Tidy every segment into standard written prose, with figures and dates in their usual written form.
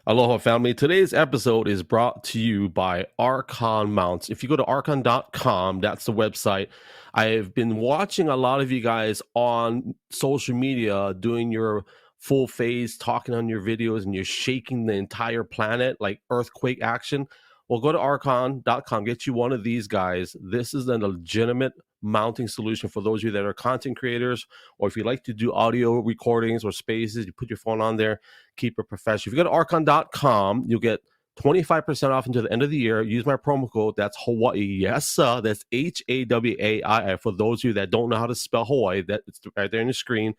Aloha family. Today's episode is brought to you by Archon Mounts. If you go to archon.com, that's the website. I've been watching a lot of you guys on social media doing your full phase, talking on your videos, and you're shaking the entire planet like earthquake action. Well, go to archon.com, get you one of these guys. This is a legitimate mounting solution for those of you that are content creators, or if you like to do audio recordings or spaces, you put your phone on there. Keep it professional. If you go to archon.com, you'll get 25% off until the end of the year. Use my promo code. That's Hawaii. Yes, sir. That's Hawaii. For those of you that don't know how to spell Hawaii, that's right there on the screen.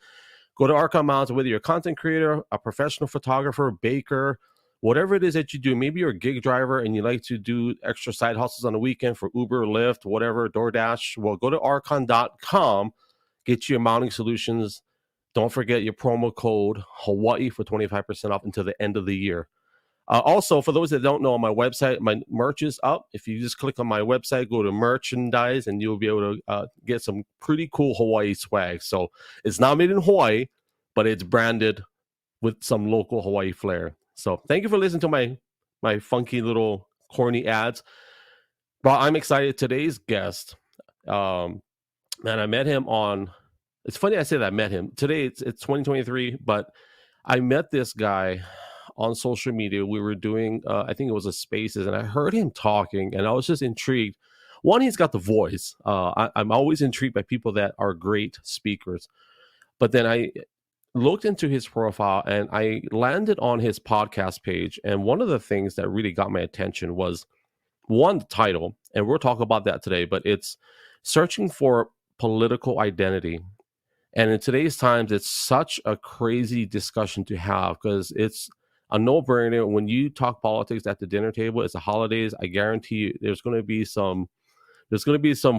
Go to Archon Mounts, whether you're a content creator, a professional photographer, baker, whatever it is that you do. Maybe you're a gig driver and you like to do extra side hustles on the weekend for Uber, Lyft, whatever, DoorDash. Well, go to archon.com, get your mounting solutions. Don't forget your promo code Hawaii for 25% off until the end of the year. Also, for those that don't know, on my website, my merch is up. If you just click on my website, go to merchandise, and you'll be able to get some pretty cool Hawaii swag. So it's not made in Hawaii, but it's branded with some local Hawaii flair. So thank you for listening to my funky little corny ads. But I'm excited. Today's guest, man, I met him on. It's funny I say that I met him. Today it's 2023, but I met this guy on social media. We were doing, I think it was a Spaces, and I heard him talking, and I was just intrigued. One, he's got the voice. I'm always intrigued by people that are great speakers. But then I looked into his profile, and I landed on his podcast page. And one of the things that really got my attention was, one, the title, and we'll talk about that today, but it's Searching for Political Identity. And in today's times, it's such a crazy discussion to have because it's a no-brainer. When you talk politics at the dinner table, it's the holidays. I guarantee you there's going to be some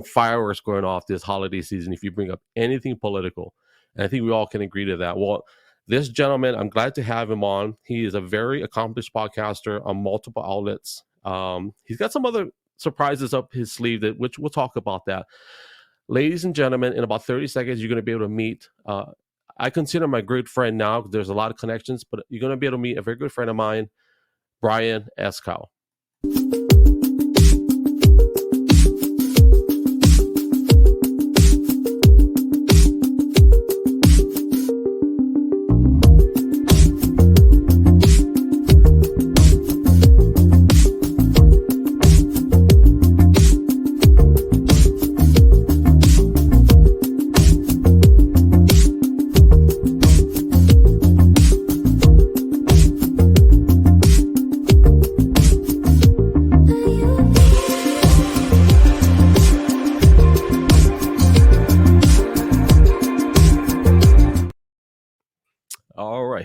fireworks going off this holiday season if you bring up anything political. And I think we all can agree to that. Well, this gentleman, I'm glad to have him on. He is a very accomplished podcaster on multiple outlets. He's got some other surprises up his sleeve, which we'll talk about that. Ladies and gentlemen, in about 30 seconds, you're going to be able to meet, I consider my good friend now, there's a lot of connections, but you're going to be able to meet a very good friend of mine, Brian Eskow.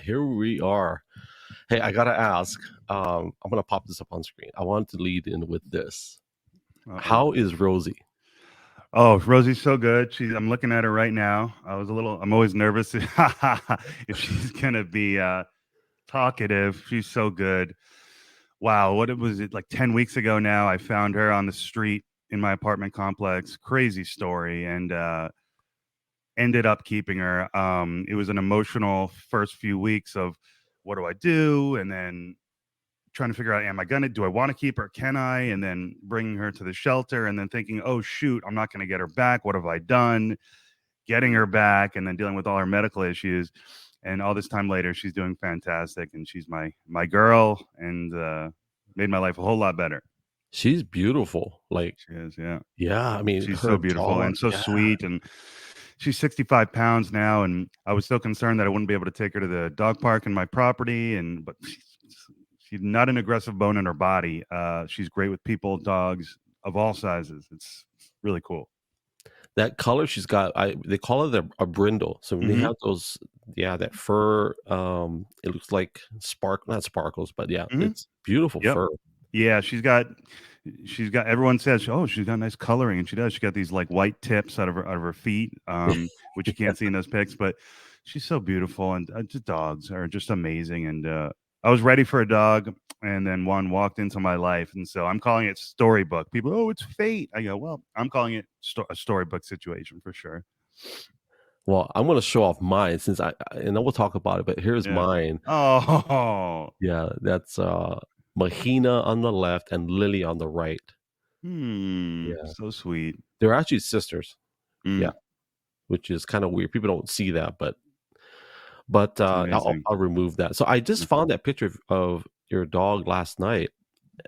Here we are. Hey, I gotta ask. I'm gonna pop this up on screen. I wanted to lead in with this. How is Rosie? Oh, Rosie's so good. I'm looking at her right now. I'm always nervous if she's gonna be talkative. She's so good. Wow, what was it, like 10 weeks ago now? I found her on the street in my apartment complex. Crazy story, and ended up keeping her. It was an emotional first few weeks of what do I do, and then trying to figure out, do I want to keep her? Can I? And then bringing her to the shelter, and then thinking, oh shoot, I'm not going to get her back. What have I done? Getting her back, and then dealing with all her medical issues. And all this time later, she's doing fantastic, and she's my girl, and made my life a whole lot better. She's beautiful. Like she is, yeah. Yeah, I mean, she's so beautiful and so sweet, and she's 65 pounds now, and I was still concerned that I wouldn't be able to take her to the dog park in my property, but she's not an aggressive bone in her body. She's great with people, dogs of all sizes. It's really cool. That color she's got, they call it a brindle. So when they have those, that fur, it looks like not sparkles, but it's beautiful fur. Yeah, she's got everyone says, oh, she's got nice coloring, and she does. She got these like white tips out of her feet, which you can't see in those pics, but she's so beautiful, and just dogs are just amazing. And I was ready for a dog, and then one walked into my life, and so I'm calling it storybook. People, oh, it's fate. I go, well, I'm calling it a storybook situation for sure. Well, I'm gonna show off mine since and then we'll talk about it, but here's Yeah. mine. Oh. Yeah, that's Mahina on the left and Lily on the right. Yeah. So sweet. They're actually sisters. Yeah, Mm, which is kind of weird. People don't see that, but that's I'll, amazing. I'll remove that. So I just Yeah. found that picture of your dog last night,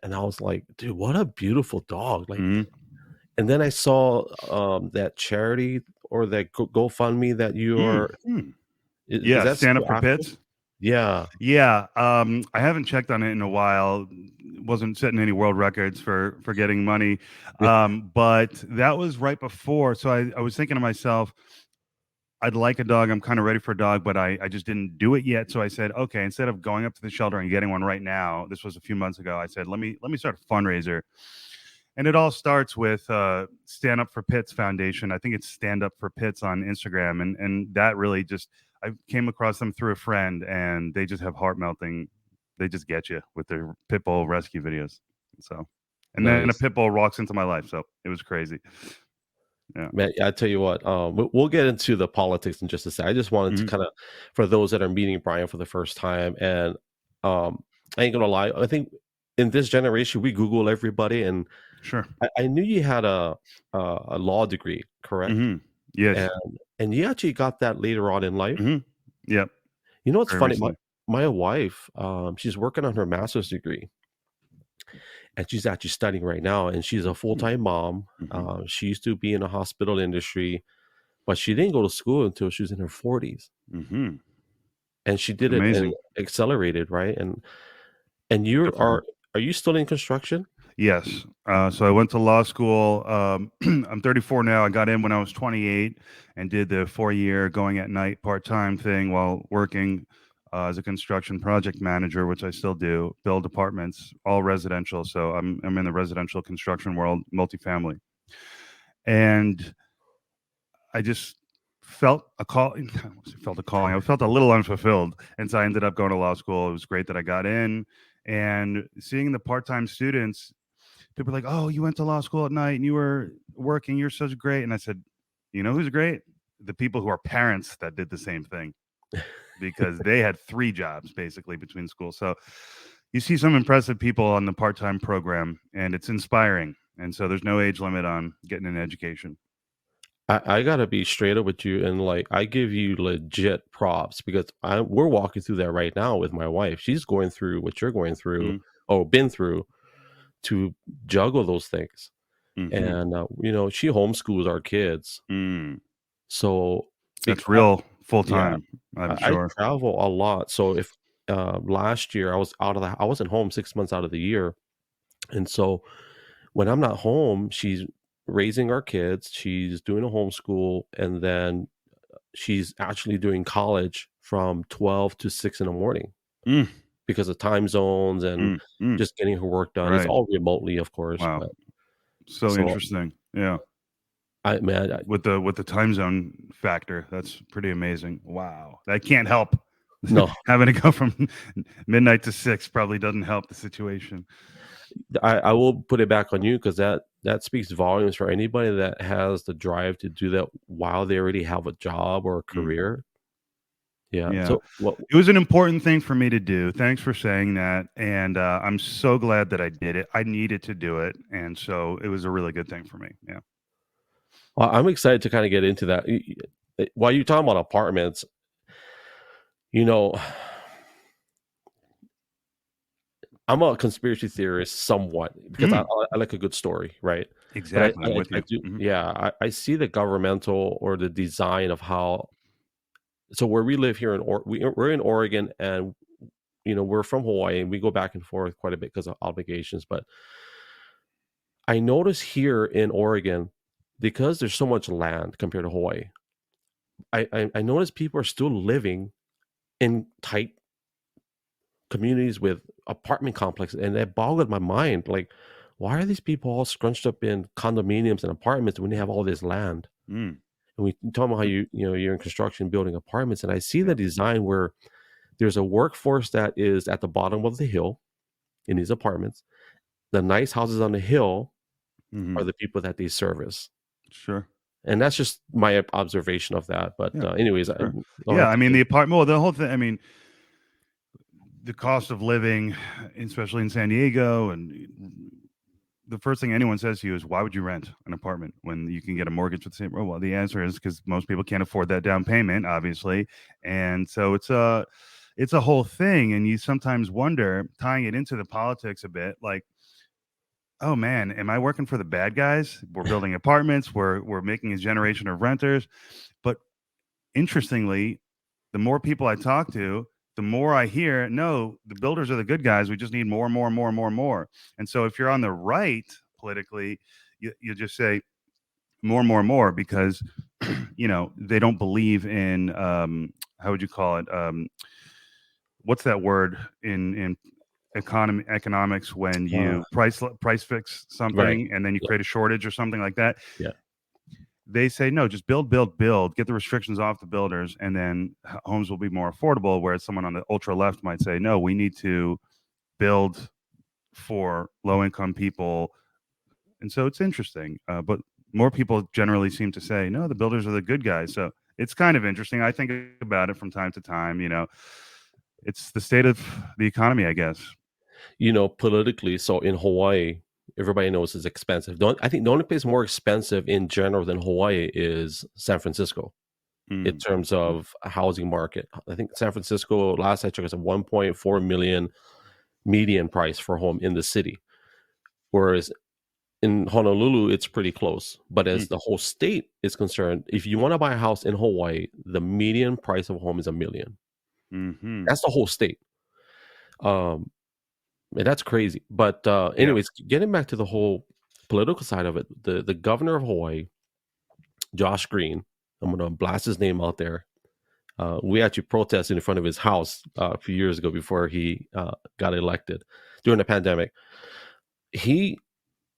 and I was like, dude, what a beautiful dog! Like, Mhm. and then I saw that charity or that GoFundMe that Mm, you're mm. is Yeah, that stand up still for active? pits. Yeah. Yeah, I haven't checked on it in a while. Wasn't setting any world records for getting money, but that was right before. So I was thinking to myself, I'd like a dog. I'm kind of ready for a dog, but I just didn't do it yet. So I said, okay, instead of going up to the shelter and getting one right now, this was a few months ago. I said, let me start a fundraiser, and it all starts with Stand Up for Pits Foundation. I think it's Stand Up for Pits on Instagram, and that really just I came across them through a friend, and they just have heart melting. They just get you with their pit bull rescue videos. So, and then a Nice. pit bull walks into my life, so it was crazy. Yeah. Man, I tell you what, we'll get into the politics in just a sec. I just wanted to Hmm. kind of, for those that are meeting Brian for the first time, and I ain't gonna lie, I think in this generation we Google everybody, and Sure. I knew you had a law degree, correct? Hmm. Yes. And you actually got that later on in life. Hmm. Yep. You know what's Very funny? My recently. my wife, she's working on her master's degree, and she's actually studying right now, and she's a full time mom. Mm-hmm. She used to be in the hospital industry, but she didn't go to school until she was in her 40s, Mm-hmm. and she did it and Amazing. accelerated, right? And you Good for her. are you still in construction? Yes. So I went to law school. I'm 34 now. I got in when I was 28 and did the 4 year going at night part time thing while working as a construction project manager, which I still do, build apartments, all residential. So I'm in the residential construction world, multifamily. And I just felt a call. Felt a calling. I felt a little unfulfilled, and so I ended up going to law school. It was great that I got in, and seeing the part-time students, people were like, "Oh, you went to law school at night and you were working. You're such great." And I said, "You know who's great? The people who are parents that did the same thing because they had 3 jobs basically between schools." So you see some impressive people on the part-time program, and it's inspiring. And so there's no age limit on getting an education. I gotta be straight up with you, and like I give you legit props because we're walking through that right now with my wife. She's going through what you're going through Mm-hmm. or been through to juggle those things. Mm-hmm. And she homeschools our kids. Mm. So That's because real full yeah, time, I'm I sure. travel a lot. So if last year I wasn't home 6 months out of the year, and so when I'm not home, she's raising our kids. She's doing a homeschool, and then she's actually doing college from 12 to 6 in the morning Mm, because of time zones and mm, mm. just getting her work done. It's Right. all remotely, of course, Wow. but So so interesting. Yeah. I man, I, With the time zone factor, that's pretty amazing. Wow. That can't help. no, Having to go from midnight to 6 probably doesn't help the situation. I will put it back on you because that speaks volumes for anybody that has the drive to do that while they already have a job or a Mm, career. Yeah. yeah. So what It was an important thing for me to do. Thanks for saying that. And I'm so glad that I did it. I needed to do it. And so it was a really good thing for me. Yeah. I'm excited to kind of get into that. While you're talking about apartments, you know, I'm a conspiracy theorist somewhat because Mm, I like a good story, right? But exactly. I'm with I you. do, Hmm. yeah, I see the governmental or the design of how. So where we live here we're in Oregon, and we're from Hawaii, and we go back and forth quite a bit because of obligations. But I notice here in Oregon, because there's so much land compared to Hawaii, I notice people are still living in tight communities with apartment complexes, and that boggled my mind. Like, why are these people all scrunched up in condominiums and apartments when they have all this land? Mm, And we talk about how you're in construction building apartments, and I see the yeah. design where there's a workforce that is at the bottom of the hill in these apartments. The nice houses on the hill are Hmm. the people that they service. Sure. And that's just my observation of that. But Yeah, anyways, sure. go Yeah, ahead. I mean the apartment. Well, the whole thing. I mean, the cost of living, especially in San Diego, and the first thing anyone says to you is, "Why would you rent an apartment when you can get a mortgage with the same?" Well, the answer is because most people can't afford that down payment, obviously, and so it's a whole thing. And you sometimes wonder, tying it into the politics a bit, like, oh man, am I working for the bad guys? We're building apartments, we're making a generation of renters. But interestingly, the more people I talk to, the more I hear, no, the builders are the good guys. We just need more and more and more and more and more. And so if you're on the right politically, you just say more and more and more because they don't believe in how would you call it? What's that word in economics when Uh, you price fix right. something and then you Yeah. create a shortage or something like that? Yeah. They say no, just build, get the restrictions off the builders, and then homes will be more affordable. Whereas someone on the ultra left might say, no, we need to build for low income people. And so it's interesting, but more people generally seem to say, no, the builders are the good guys. So it's kind of interesting. I think about it from time to time. It's the state of the economy, I guess. Politically, so in Hawaii, everybody knows it's expensive. I think the only place more expensive in general than Hawaii is San Francisco in Mm. terms of a housing market. I think San Francisco, last I checked, is a 1.4 million median price for a home in the city. Whereas in Honolulu, it's pretty close. But as Mm. the whole state is concerned, if you want to buy a house in Hawaii, the median price of a home is $1 million. Hmm. That's the whole state. Um, and that's crazy. But Yep. anyways, getting back to the whole political side of it, the governor of Hawaii, Josh Green, I'm going to blast his name out there. We actually protested in front of his house a few years ago before he got elected during the pandemic. He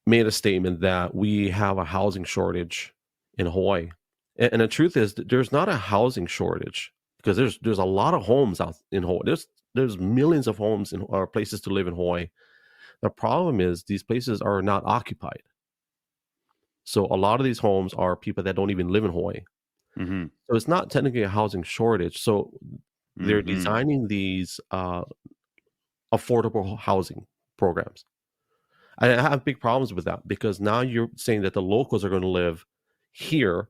made a statement that we have a housing shortage in Hawaii. And the truth is that there's not a housing shortage because there's a lot of homes out in Hawaii. There's millions of homes in or places to live in Hawaii. The problem is these places are not occupied. So a lot of these homes are people that don't even live in Hawaii. Hmm. So it's not technically a housing shortage. So they're Hmm. designing these affordable housing programs. I have big problems with that because now you're saying that the locals are going to live here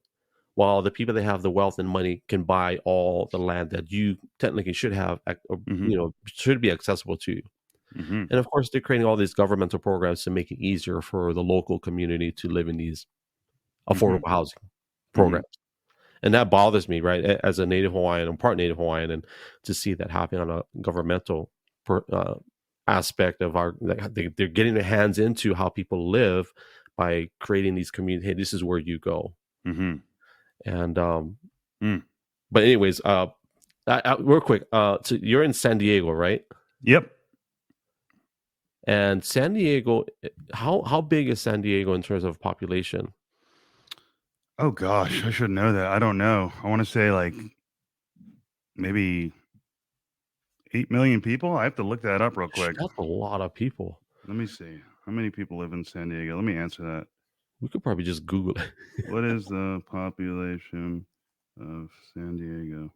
while the people that have the wealth and money can buy all the land that you technically should have, Hmm. should be accessible to you. Hmm. And of course, they're creating all these governmental programs to make it easier for the local community to live in these Hmm. affordable housing Hmm. programs. And that bothers me, right? As a native Hawaiian, I'm part native Hawaiian, and to see that happen on a governmental aspect of they're getting their hands into how people live by creating these communities. Hey, this is where you go. Hmm. And Mm. but anyways, real quick, so you're in San Diego, right? Yep. And San Diego, how big is San Diego in terms of population? Oh gosh, I should know that. I don't know. I want to say like maybe 8 million people. I have to look that up real quick. That's a lot of people. Let me see. How many people live in San Diego? Let me answer that. We could probably just Google it. What is the population of San Diego?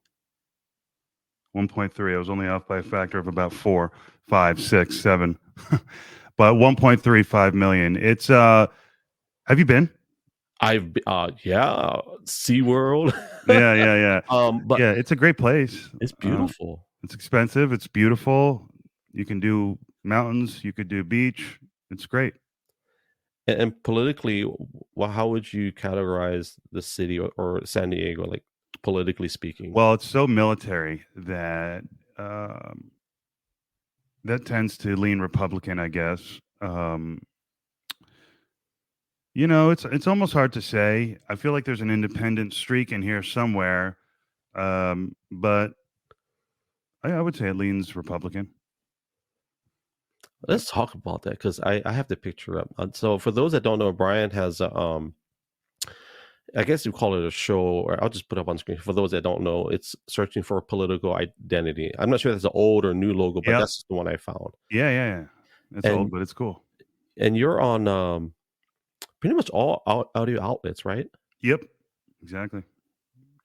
1.3. I was only off by a factor of about 4, 5, 6, 7. But 1.35 million. It's have you been? Yeah, SeaWorld. Yeah, yeah, yeah. But Yeah, it's a great place. it's beautiful. It's expensive, it's beautiful. You can do mountains, you could do beach. It's great. And politically, well, how would you categorize the city or San Diego, like politically speaking? Well, it's so military that um, that tends to lean Republican, I guess. It's almost hard to say. I feel like there's an independent streak in here somewhere, but I would say it leans Republican. Yep. Let's talk about that because I have the picture up. So for those that don't know, Brian has I guess you call it a show, or I'll just put it up on screen. For those that don't know, it's searching for political identity. I'm not sure if that's an old or new logo, but Yep. that's just the one I found. Yeah, yeah, yeah. It's old, And but it's cool. and you're on pretty much all audio outlets, right? Yep. Exactly.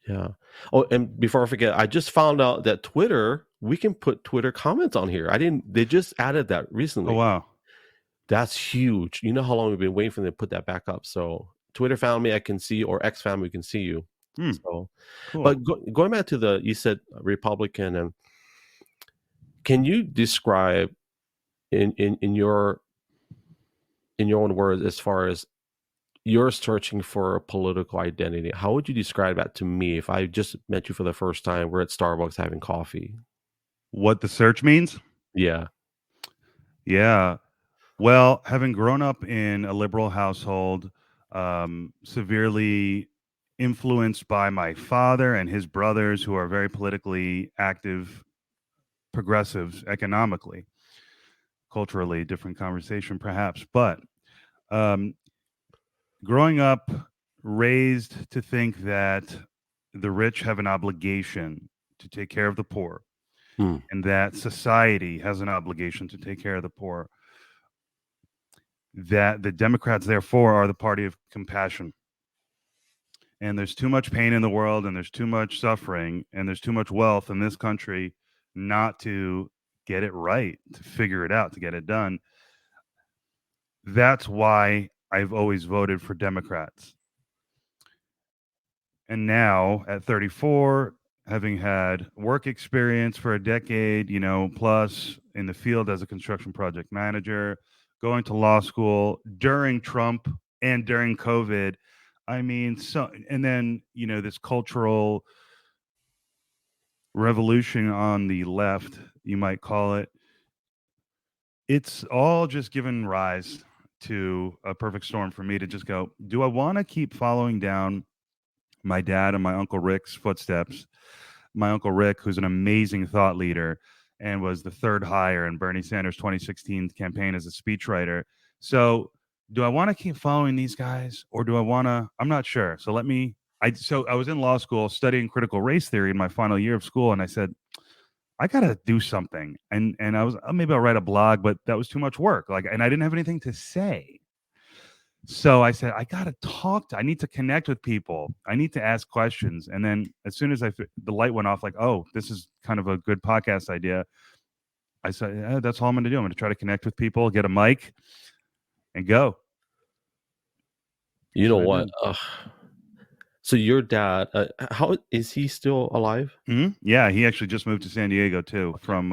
Yeah. Oh, and before I forget, I just found out that Twitter, we can put Twitter comments on here. I didn't, they just added that Oh, recently. wow. That's huge. You know how long we've been waiting for them to put that back up. So Twitter found me, I can see, or X found me, can see you. Hmm. So, Cool. but going back to the, you said Republican, and can you describe in your own words, as far as you're searching for a political identity, how would you describe that to me if I just met you for the first time? We're at Starbucks having coffee. What the search means? Yeah. Yeah. Well, having grown up in a liberal household, severely influenced by my father and his brothers, who are very politically active progressives economically, culturally, different conversation perhaps. But um, growing up, raised to think that the rich have an obligation to take care of the poor Hmm. and that society has an obligation to take care of the poor, that the Democrats, therefore, are the party of compassion. And there's too much pain in the world, and there's too much suffering, and there's too much wealth in this country not to get it right, to figure it out, to get it done. That's why I've always voted for Democrats. And now at 34, having had work experience for a decade, plus in the field as a construction project manager, going to law school during Trump and during COVID. I mean, so, and then, this cultural revolution on the left, you might call it. It's all just given rise to a perfect storm for me to just go, do I want to keep following down my dad and my uncle Rick's footsteps? My uncle Rick, who's an amazing thought leader and was the third hire in Bernie Sanders' 2016 campaign as a speechwriter. So, do I want to keep following these guys, or do I want to? I'm not sure. So I was in law school studying critical race theory in my final year of school, and I said, I gotta do something. And I was, maybe I'll write a blog, but that was too much work. And I didn't have anything to say. So I said, I need to connect with people. I need to ask questions. And then as soon as the light went off, like, oh, this is kind of a good podcast idea. I said, yeah, that's all I'm going to do. I'm going to try to connect with people, get a mic, and go. You That's know what I what? did. So your dad, how is he still alive? Yeah, he actually just moved to San Diego too from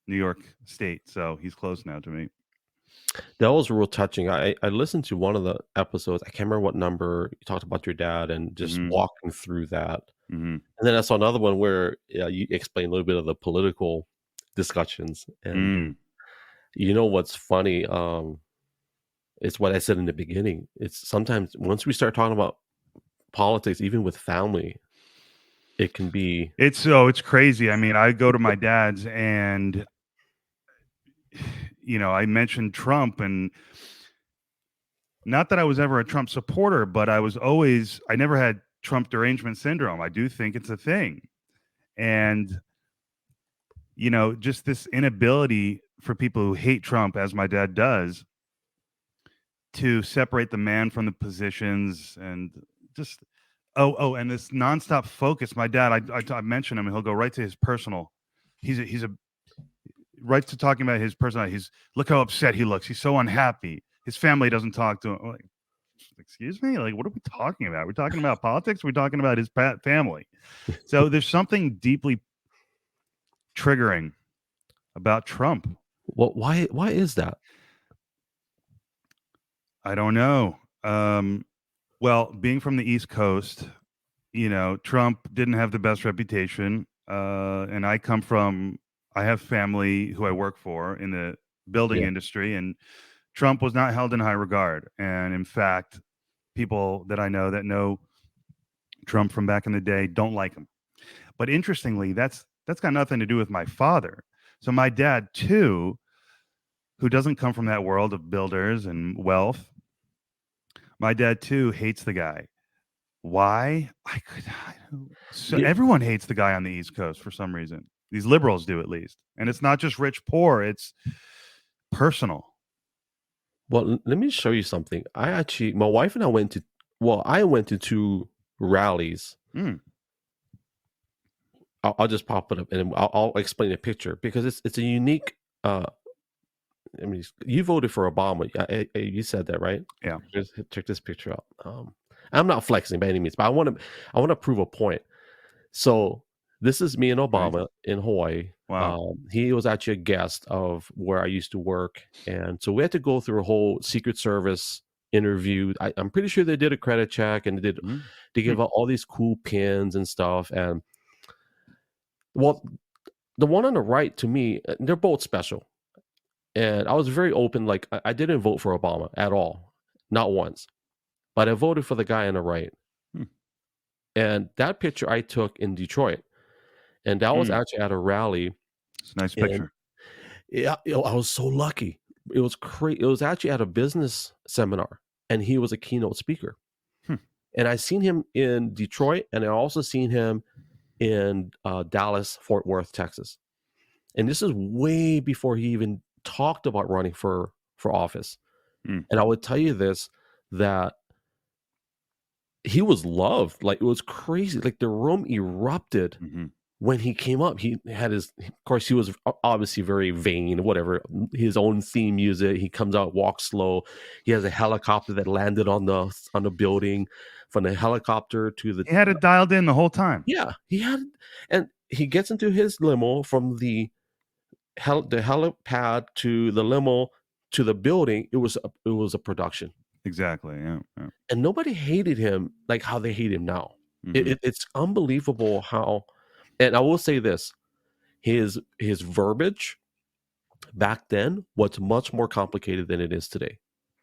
New York State. So he's close now to me. That was real touching. I listened to one of the episodes. I can't remember what number you talked about your dad and just walking through that. Mm-hmm. And then I saw another one where you explained a little bit of the political discussions. And you know what's funny? It's what I said in the beginning. It's sometimes once we start talking about politics, even with family, it can be. It's crazy. I mean, I go to my dad's and I mentioned Trump, and not that I was ever a Trump supporter, but I never had Trump derangement syndrome. I do think it's a thing. And, just this inability for people who hate Trump, as my dad does, to separate the man from the positions and just, and this nonstop focus. My dad, I mention him, and he'll go right to his personal. He's a right to talking about his personality. Look how upset he looks. He's so unhappy. His family doesn't talk to him. Like, excuse me? Like, what are we talking about? We're talking about politics. We're talking about his family. So there's something deeply triggering about Trump. Well, why is that? I don't know. Well, being from the East Coast, Trump didn't have the best reputation. And I have family who I work for in the building Yeah. industry, and Trump was not held in high regard. And in fact, people that I know that know Trump from back in the day don't like him. But interestingly, that's got nothing to do with my father. So my dad too, who doesn't come from that world of builders and wealth, my dad too hates the guy. Why? So Yeah. everyone hates the guy on the East Coast for some reason. These liberals do, at least. And it's not just rich, poor, it's personal. Well, let me show you something. My wife and I went to, well, I went to two rallies. Mm. I'll just pop it up and I'll explain the picture because it's a unique. I mean, you voted for Obama. You said that, right? Yeah. Just check this picture out. I'm not flexing by any means, but I want to prove a point. So this is me and Obama Right. in Hawaii. Wow. He was actually a guest of where I used to work, and so we had to go through a whole Secret Service interview. I'm pretty sure they did a credit check and they gave out all these cool pins and stuff. And well, the one on the right, to me, they're both special. And I was very open. Like I didn't vote for Obama at all, not once, but I voted for the guy on the right. And that picture I took in Detroit, and that was actually at a rally. It's a nice picture. Yeah, I was so lucky. It was crazy. It was actually at a business seminar, and he was a keynote speaker. And I seen him in Detroit, and I also seen him in Dallas, Fort Worth, Texas. And this is way before he even talked about running for office. And I would tell you this, that he was loved. Like, it was crazy. Like, the room erupted when he came up. He had of course, he was obviously very vain, whatever, his own theme music. He comes out, walks slow. He has a helicopter that landed on the building. From the helicopter to the... He had it dialed in the whole time. Yeah, he had, and he gets into his limo from the helipad to the limo to the building. It was a production. Exactly. Yeah. And nobody hated him like how they hate him now. It's unbelievable how. And I will say this: his verbiage back then was much more complicated than it is today.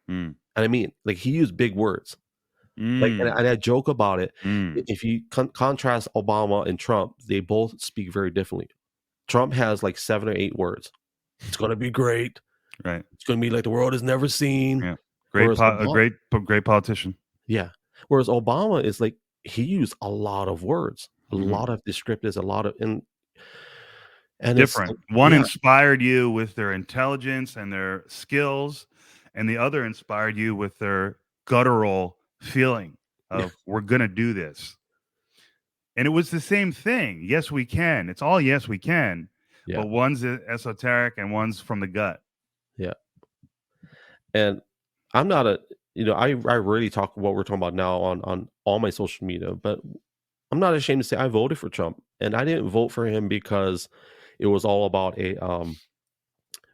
And I mean, like, he used big words. Like, and I joke about it. If you contrast Obama and Trump, they both speak very differently. Trump has like 7 or 8 words. It's going to be great. Right. It's going to be like the world has never seen. Yeah. A great politician. Yeah. Whereas Obama is like, he used a lot of words, a lot of descriptives, a lot of and different. One inspired you with their intelligence and their skills, and the other inspired you with their guttural feeling of we're gonna do this. And it was the same thing. Yes, we can. It's all yes, we can. Yeah. But one's esoteric and one's from the gut. Yeah. And I'm not I rarely talk what we're talking about now on all my social media, but I'm not ashamed to say I voted for Trump. And I didn't vote for him because it was all about a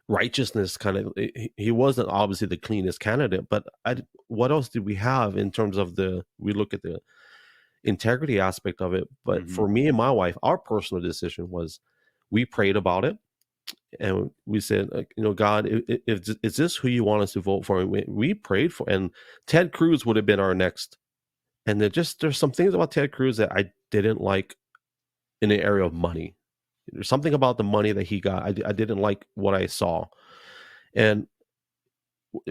righteousness kind of. He wasn't obviously the cleanest candidate, but what else did we have in terms of we look at the integrity aspect of it. But for me and my wife, our personal decision was, we prayed about it, and we said, God, is this who you want us to vote for? And we prayed for, and Ted Cruz would have been our next. And there's some things about Ted Cruz that I didn't like in the area of money. There's something about the money that he got. I didn't like what I saw. And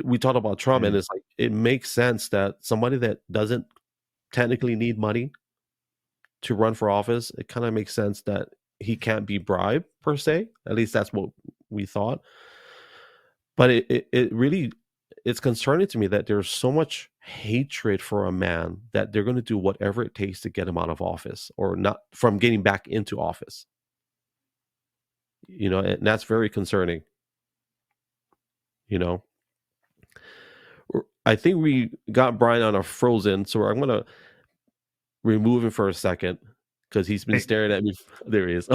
we talked about Trump, and it's like, it makes sense that somebody that doesn't technically need money to run for office, it kind of makes sense that he can't be bribed per se. At least that's what we thought. But it really, it's concerning to me that there's so much hatred for a man that they're going to do whatever it takes to get him out of office, or not from getting back into office. And that's very concerning. I think we got Brian on a frozen, so I'm going to remove him for a second because he's been staring at me. There he is.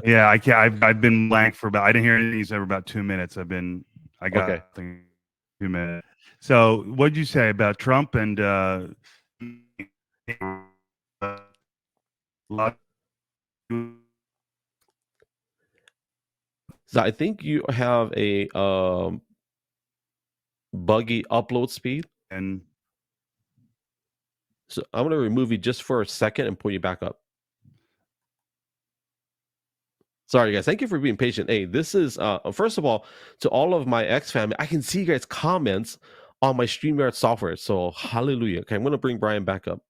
Yeah, I can't. I've been blank for about. I didn't hear anything. He said about 2 minutes. I got okay. 2 minutes. So, what did you say about Trump and? So I think you have a buggy upload speed, and so I'm going to remove you just for a second and pull you back up. Sorry, guys. Thank you for being patient. Hey, this is first of all, to all of my ex family, I can see you guys' comments on my StreamYard software. So hallelujah. Okay, I'm going to bring Brian back up.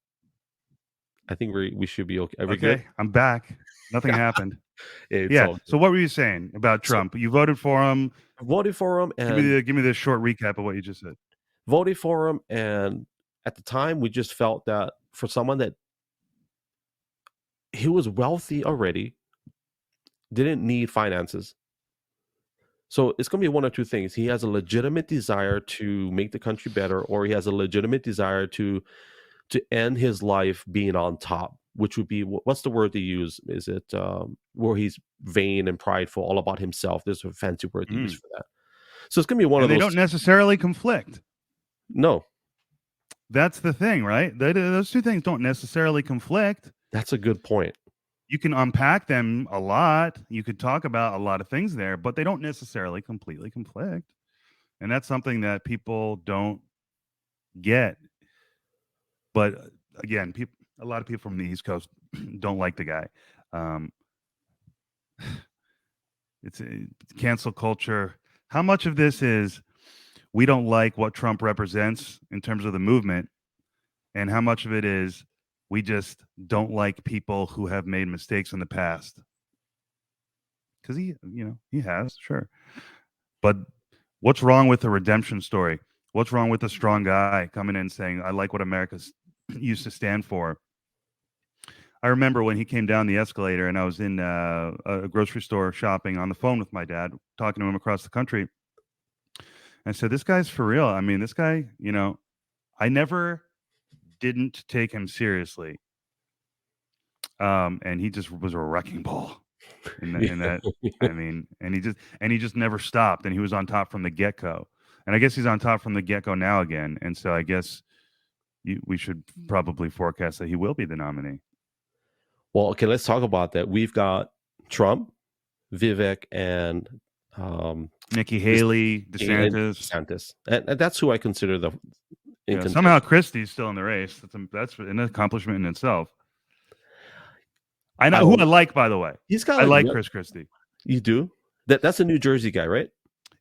I think we should be okay. Are we good? I'm back. Nothing happened. Yeah. So what were you saying about Trump? So, you voted for him. Voted for him, and give me the short recap of what you just said. Voted for him, and at the time, we just felt that for someone that he was wealthy already, didn't need finances. So it's going to be one or two things. He has a legitimate desire to make the country better, or he has a legitimate desire to end his life being on top, which would be, what's the word to use? Is it where he's vain and prideful, all about himself? There's a fancy word to use for that. So it's going to be one and of they those. don't necessarily conflict. No, that's the thing, right? Those two things don't necessarily conflict. That's a good point. You can unpack them a lot. You could talk about a lot of things there, but they don't necessarily completely conflict. And that's something that people don't get. But again, a lot of people from the East Coast don't like the guy. It's cancel culture. How much of this is we don't like what Trump represents in terms of the movement, and how much of it is we just don't like people who have made mistakes in the past? Because he has, sure. But what's wrong with the redemption story? What's wrong with a strong guy coming in saying, I like what America's used to stand for? I remember when he came down the escalator and I was in a grocery store shopping on the phone with my dad, talking to him across the country. I said, this guy's for real. I mean, this guy, I never didn't take him seriously. And he just was a wrecking ball in that. I mean, and he just never stopped, and he was on top from the get-go. And I guess he's on top from the get-go now again. And so I guess we should probably forecast that he will be the nominee. Well, okay, let's talk about that. We've got Trump, Vivek, and Nikki Haley, DeSantis. And that's who I consider the. Somehow Christie's still in the race. That's an accomplishment in itself. I know who I like, by the way. I like Chris Christie. You do? That's a New Jersey guy, right?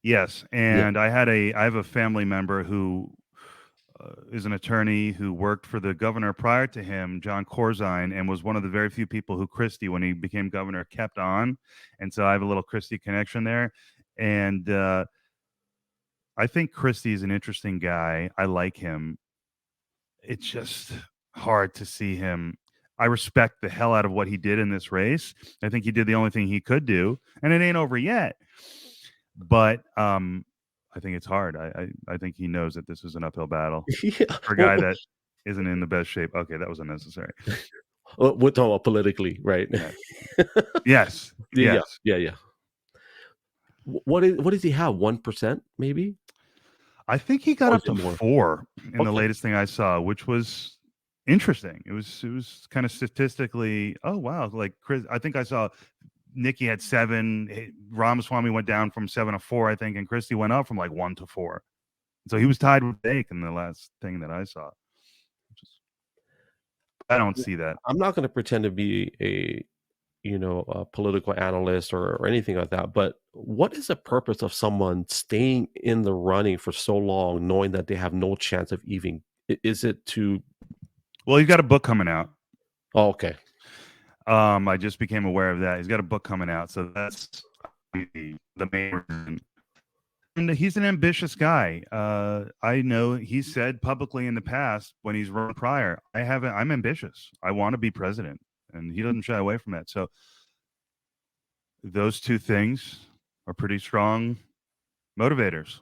Yes, and I have a family member who is an attorney who worked for the governor prior to him, John Corzine, and was one of the very few people who Christie, when he became governor, kept on. And so I have a little Christie connection there. And I think Christie is an interesting guy. I like him. It's just hard to see him. I respect the hell out of what he did in this race. I think he did the only thing he could do, and it ain't over yet. But I think it's hard. I think he knows that this is an uphill battle for a guy that isn't in the best shape. Okay, that was unnecessary. We're talking about politically, right? Yes. Yeah. What does he have? 1%, maybe? I think he got up to 4 in the latest thing I saw, which was interesting. It was kind of statistically, oh wow, like Chris, I think I saw Nikki had 7, Ramaswamy went down from 7 to 4, I think, and Christie went up from like 1 to 4. So he was tied with Dake in the last thing that I saw. I don't see that. I'm not going to pretend to be a political analyst or anything like that, but what is the purpose of someone staying in the running for so long, knowing that they have no chance of even? Is it to? Well, he's got a book coming out. Oh, okay. I just became aware of that. He's got a book coming out, so that's the main reason. And he's an ambitious guy. I know he said publicly in the past when he's run prior, I'm ambitious. I want to be president. And he doesn't shy away from that. So those two things are pretty strong motivators.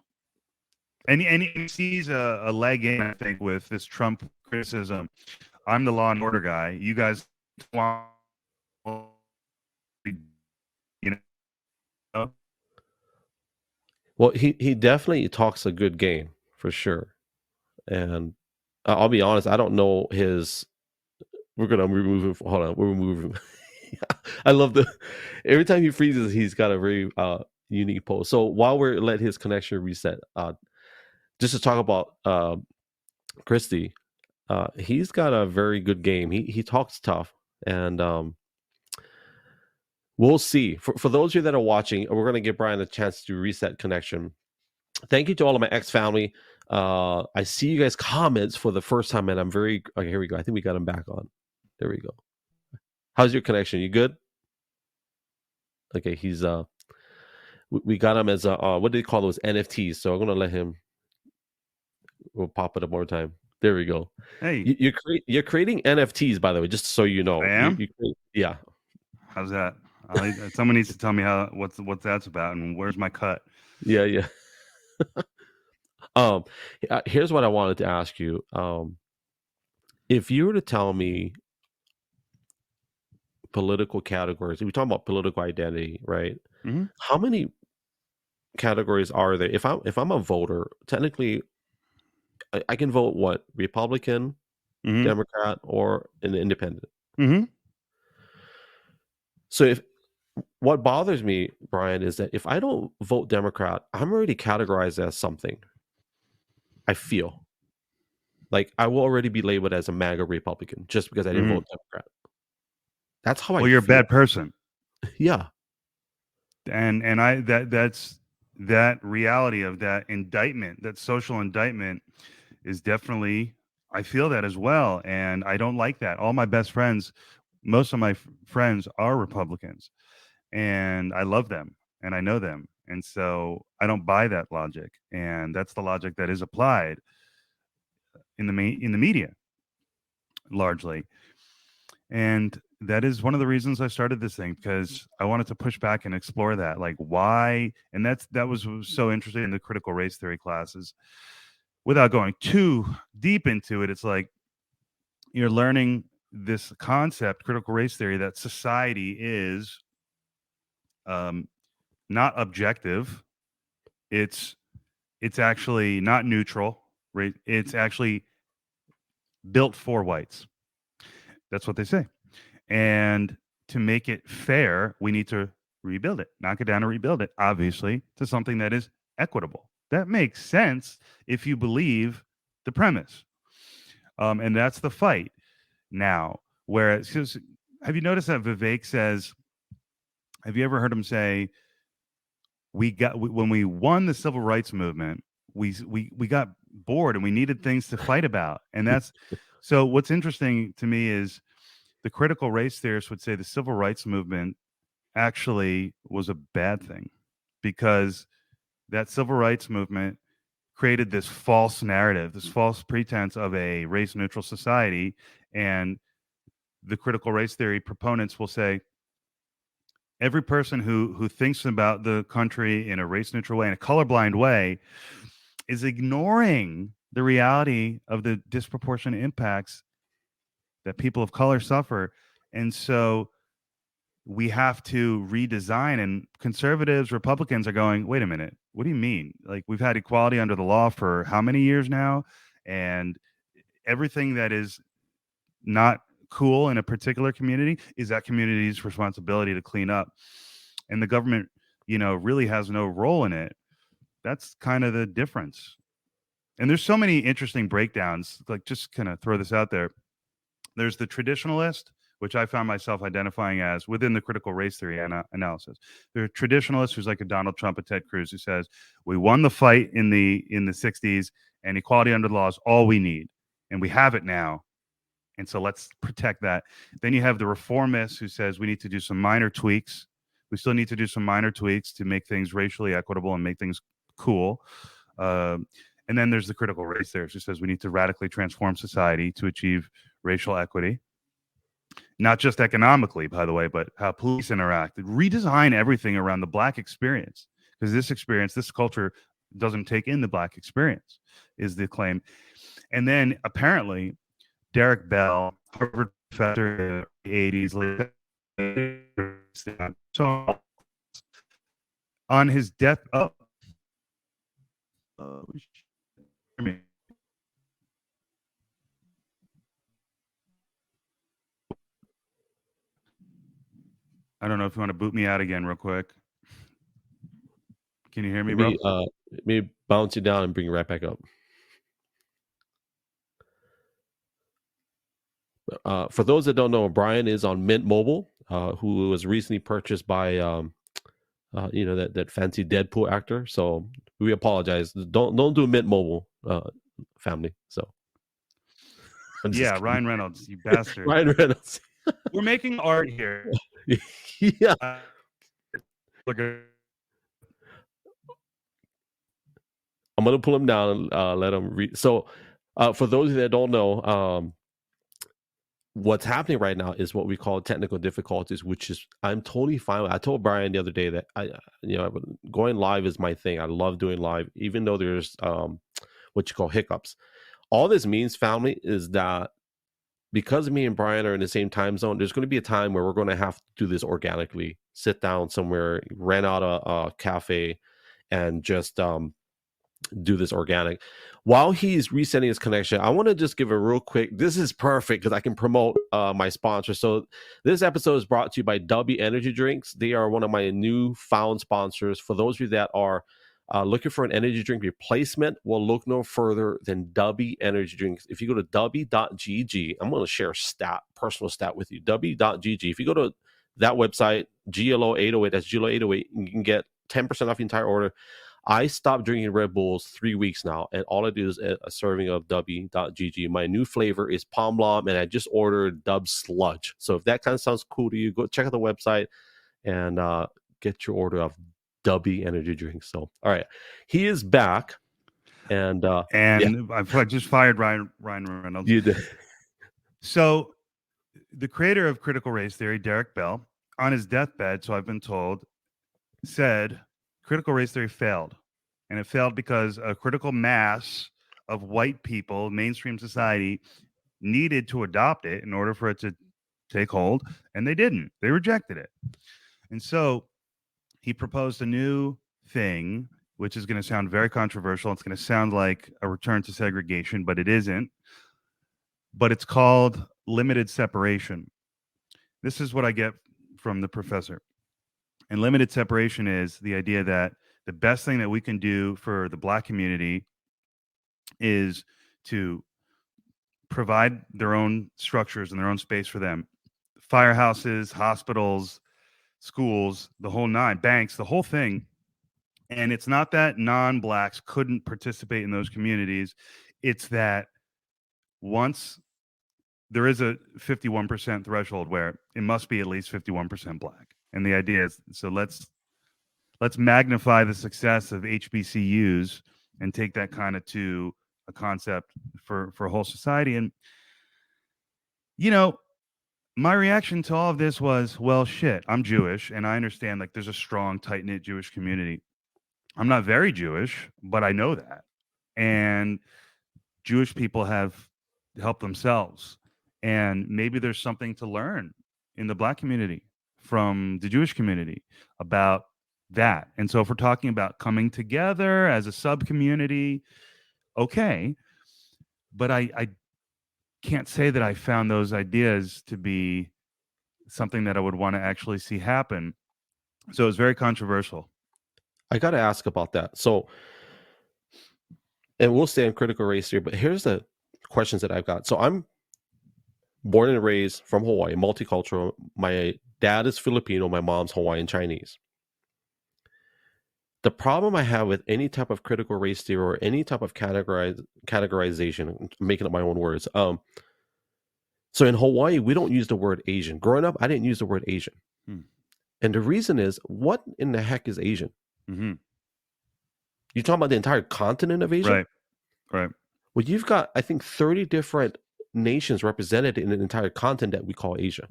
And he sees a leg in, I think, with this Trump criticism. I'm the law and order guy. You guys want, Well, he definitely talks a good game for sure. And I'll be honest, I don't know his. We're gonna remove him. Hold on, we're removing him. I love every time he freezes, he's got a very unique pose. So while we're let his connection reset, just to talk about Christie, he's got a very good game. He talks tough, and we'll see. For those of you that are watching, we're gonna give Brian a chance to reset connection. Thank you to all of my ex-family. I see you guys' comments for the first time, and I'm very. Okay, here we go. I think we got him back on. There we go. How's your connection? You good? Okay, he's we got him as a what do they call those NFTs? So I'm gonna let him. We'll pop it up more time. There we go. Hey, You're creating NFTs, by the way, just so you I know. am. Yeah, How's that? Someone needs to tell me what's that's about and where's my cut. yeah, yeah. Um, Here's what I wanted to ask you. If you were to tell me political categories, we talk about political identity, right? Hmm. How many categories are there? If I'm a voter, technically, I can vote what Republican, Hmm. Democrat, or an independent. Hmm. So if what bothers me, Brian, is that if I don't vote Democrat, I'm already categorized as something. I feel like I will already be labeled as a MAGA Republican just because I didn't Hmm. vote Democrat. That's how I Well, you're a feel. bad person, Yeah. and I that's that reality of that indictment, that social indictment, is definitely. I feel that as well, and I don't like that. All my best friends, most of my friends are Republicans, and I love them and I know them. And so I don't buy that logic. And that's the logic that is applied in the media largely. And that is one of the reasons I started this thing, because I wanted to push back and explore that, like why. And that was so interesting in the critical race theory classes. Without going too deep into it, it's like you're learning this concept, critical race theory, that society is um, not objective. It's it's actually not neutral, right? It's actually built for whites. That's what they say. And to make it fair, we need to rebuild it, knock it down and rebuild it, obviously, to something that is equitable. That makes sense if you believe the premise. And that's the fight now. Whereas, have you noticed that Vivek says, have you ever heard him say, when we won the civil rights movement, we got bored and we needed things to fight about. And that's so what's interesting to me is the critical race theorists would say the civil rights movement actually was a bad thing, because that civil rights movement created this false narrative, this false pretense of a race neutral society. And the critical race theory proponents will say every person who thinks about the country in a race neutral way, in a colorblind way, is ignoring the reality of the disproportionate impacts that people of color suffer. And so we have to redesign, and conservatives, Republicans are going, wait a minute, what do you mean? Like, we've had equality under the law for how many years now? And everything that is not cool in a particular community is that community's responsibility to clean up. And the government, really has no role in it. That's kind of the difference. And there's so many interesting breakdowns. Like, just kind of throw this out there. There's the traditionalist, which I found myself identifying as within the critical race theory analysis. There's a traditionalist who's like a Donald Trump, a Ted Cruz, who says we won the fight in the '60s, and equality under the law is all we need, and we have it now. And so let's protect that. Then you have the reformist who says we need to do some minor tweaks. We still need to do some minor tweaks to make things racially equitable and make things cool. And then there's the critical race theorist who says we need to radically transform society to achieve racial equity. Not just economically, by the way, but how police interact. Redesign everything around the Black experience, because this culture doesn't take in the Black experience, is the claim. And then apparently Derek Bell, Harvard professor in the 80s, so on his death. I don't know if you want to boot me out again real quick. Can you hear me, bro? Let me bounce you down and bring you right back up. For those that don't know, Brian is on Mint Mobile, who was recently purchased by that fancy Deadpool actor. So we apologize. Don't do Mint Mobile, family. So I'm just kidding. Ryan Reynolds, you bastard. Ryan Reynolds. We're making art here. Yeah. I'm gonna pull him down and let him read. So For those that don't know, what's happening right now is what we call technical difficulties, which is I'm totally fine with. I told Brian the other day that going live is my thing. I love doing live, even though there's what you call hiccups. All this means, family, is that because me and Brian are in the same time zone, there's going to be a time where we're going to have to do this organically. Sit down somewhere, rent out a cafe, and just do this organic. While he's resetting his connection, I want to just give a real quick. This is perfect because I can promote my sponsor. So this episode is brought to you by W Energy Drinks. They are one of my new found sponsors. For those of you that are looking for an energy drink replacement, will look no further than W Energy Drinks. If you go to w.gg, I'm going to share a personal stat with you. W.gg. If you go to that website, GLO 808, that's GLO 808, you can get 10% off the entire order. I stopped drinking Red Bulls 3 weeks now, and all I do is a serving of W.gg. My new flavor is Palm Blom, and I just ordered Dub Sludge. So if that kind of sounds cool to you, go check out the website and get your order of W Energy Drinks. So, all right, he is back, and I just fired Ryan Reynolds. You did. So, the creator of critical race theory, Derek Bell, on his deathbed, so I've been told, said critical race theory failed. And it failed because a critical mass of white people, mainstream society, needed to adopt it in order for it to take hold. And they didn't. They rejected it. And so he proposed a new thing, which is going to sound very controversial. It's going to sound like a return to segregation, but it isn't. But it's called limited separation. This is what I get from the professor. And limited separation is the idea that the best thing that we can do for the Black community is to provide their own structures and their own space for them. Firehouses, hospitals, schools, the whole nine, banks, the whole thing. And it's not that non-Blacks couldn't participate in those communities. It's that once there is a 51% threshold where it must be at least 51% Black. And the idea is, so let's magnify the success of HBCUs and take that kind of to a concept for a whole society. And, my reaction to all of this was, well, shit, I'm Jewish, and I understand like there's a strong, tight-knit Jewish community. I'm not very Jewish, but I know that. And Jewish people have helped themselves. And maybe there's something to learn in the Black community from the Jewish community about that. And so if we're talking about coming together as a sub-community, okay. But I can't say that I found those ideas to be something that I would want to actually see happen. So it's very controversial. I got to ask about that. So, and we'll stay on critical race here, but here's the questions that I've got. So I'm born and raised from Hawaii, multicultural. My dad is Filipino, my mom's Hawaiian Chinese. The problem I have with any type of critical race theory or any type of categorization, I'm making up my own words. So in Hawaii, we don't use the word Asian. Growing up, I didn't use the word Asian. And the reason is, what in the heck is Asian? Mm-hmm. You're talking about the entire continent of Asia? Right. Well, you've got, I think, 30 different nations represented in an entire continent that we call Asia.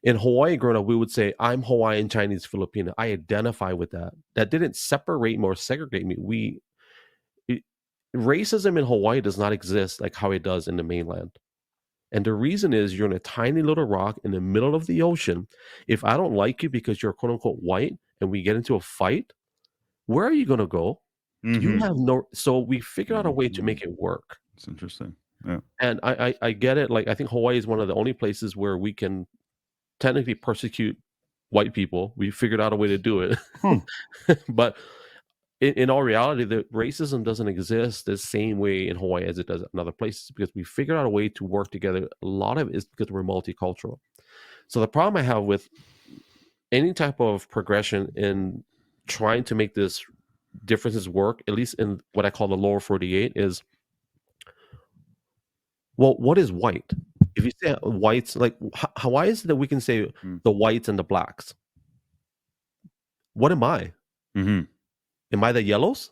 In Hawaii, growing up, we would say, I'm Hawaiian, Chinese, Filipino. I identify with that. That didn't separate me or segregate me. Racism in Hawaii does not exist like how it does in the mainland. And the reason is, you're in a tiny little rock in the middle of the ocean. If I don't like you because you're quote unquote white and we get into a fight, where are you going to go? Mm-hmm. You have no. So we figured out a way to make it work. It's interesting. Yeah. And I get it. Like, I think Hawaii is one of the only places where we can technically persecute white people. We figured out a way to do it. But in all reality, the racism doesn't exist the same way in Hawaii as it does in other places, because we figured out a way to work together. A lot of it is because we're multicultural. So the problem I have with any type of progression in trying to make this differences work, at least in what I call the lower 48, is, well, what is white? If you say whites, like, why is it that we can say the whites and the blacks? What am I? Mm-hmm. Am I the yellows?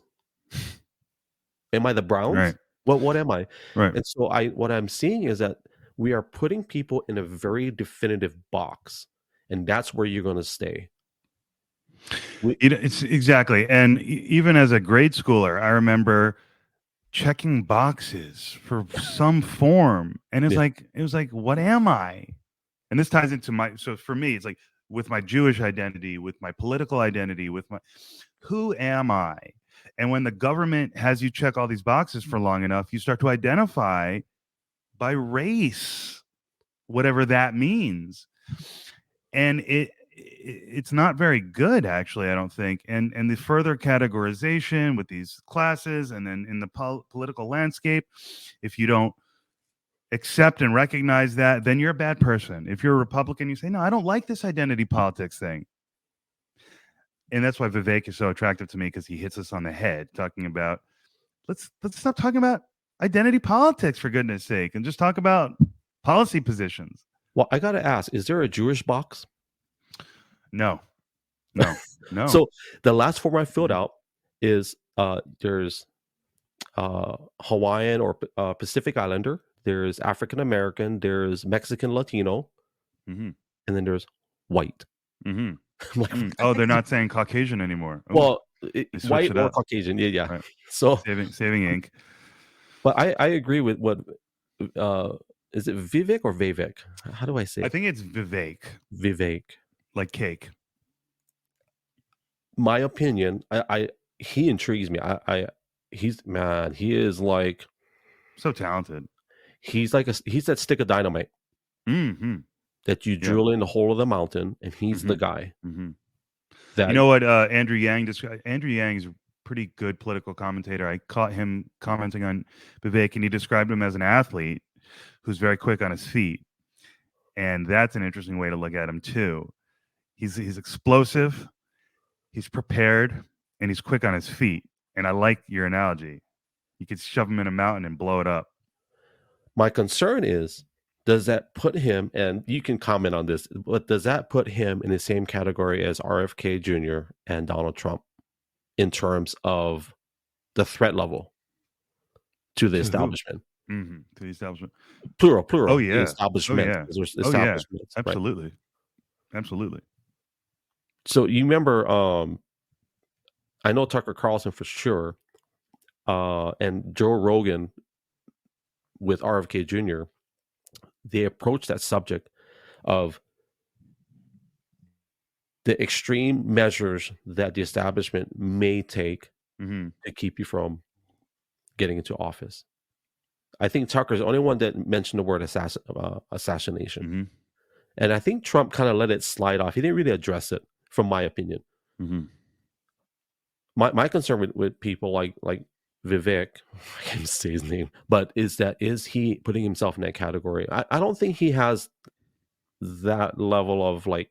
Am I the browns? Right. What am I? Right. And so what I'm seeing is that we are putting people in a very definitive box, and that's where you're going to stay. It's exactly. And even as a grade schooler, I remember checking boxes for some form, and Yeah. it was like, what am I? And this ties into so for me, it's like with my Jewish identity, with my political identity, with my, who am I? And when the government has you check all these boxes for long enough, you start to identify by race, whatever that means. And it's not very good, actually, I don't think. And the further categorization with these classes, and then in the political landscape, if you don't accept and recognize that, then you're a bad person. If you're a Republican, you say, no, I don't like this identity politics thing. And that's why Vivek is so attractive to me, because he hits us on the head talking about, let's stop talking about identity politics, for goodness sake, and just talk about policy positions. Well, I got to ask, is there a Jewish box? No. So the last form I filled out is there's Hawaiian or Pacific Islander, there's African American, there's Mexican Latino, and then there's white. Oh, they're not saying Caucasian anymore. Ooh, well, white or Caucasian, yeah. Right. So saving ink. But I agree with what is it Vivek or Vivek? How do I say it? I think it's Vivek. Vivek, like cake. My opinion, he intrigues me. He is like so talented. He's that stick of dynamite that you drill in the hole of the mountain, and he's the guy. That, you know what Andrew Yang described? Andrew Yang is a pretty good political commentator. I caught him commenting on Vivek, and he described him as an athlete who's very quick on his feet, and that's an interesting way to look at him too. He's explosive, he's prepared, and he's quick on his feet. And I like your analogy. You could shove him in a mountain and blow it up. My concern is, does that put him, and you can comment on this, but does that put him in the same category as RFK Jr. and Donald Trump in terms of the threat level to the establishment? To the establishment. Plural. Oh, yeah. The establishment. Establishments. Absolutely. Right? Absolutely. So you remember, I know Tucker Carlson for sure, and Joe Rogan with RFK Jr., they approached that subject of the extreme measures that the establishment may take to keep you from getting into office. I think Tucker's the only one that mentioned the word assassination. And I think Trump kind of let it slide off. He didn't really address it, from my opinion. My concern with people like Vivek, I can't say his name, but is he putting himself in that category? I don't think he has that level of I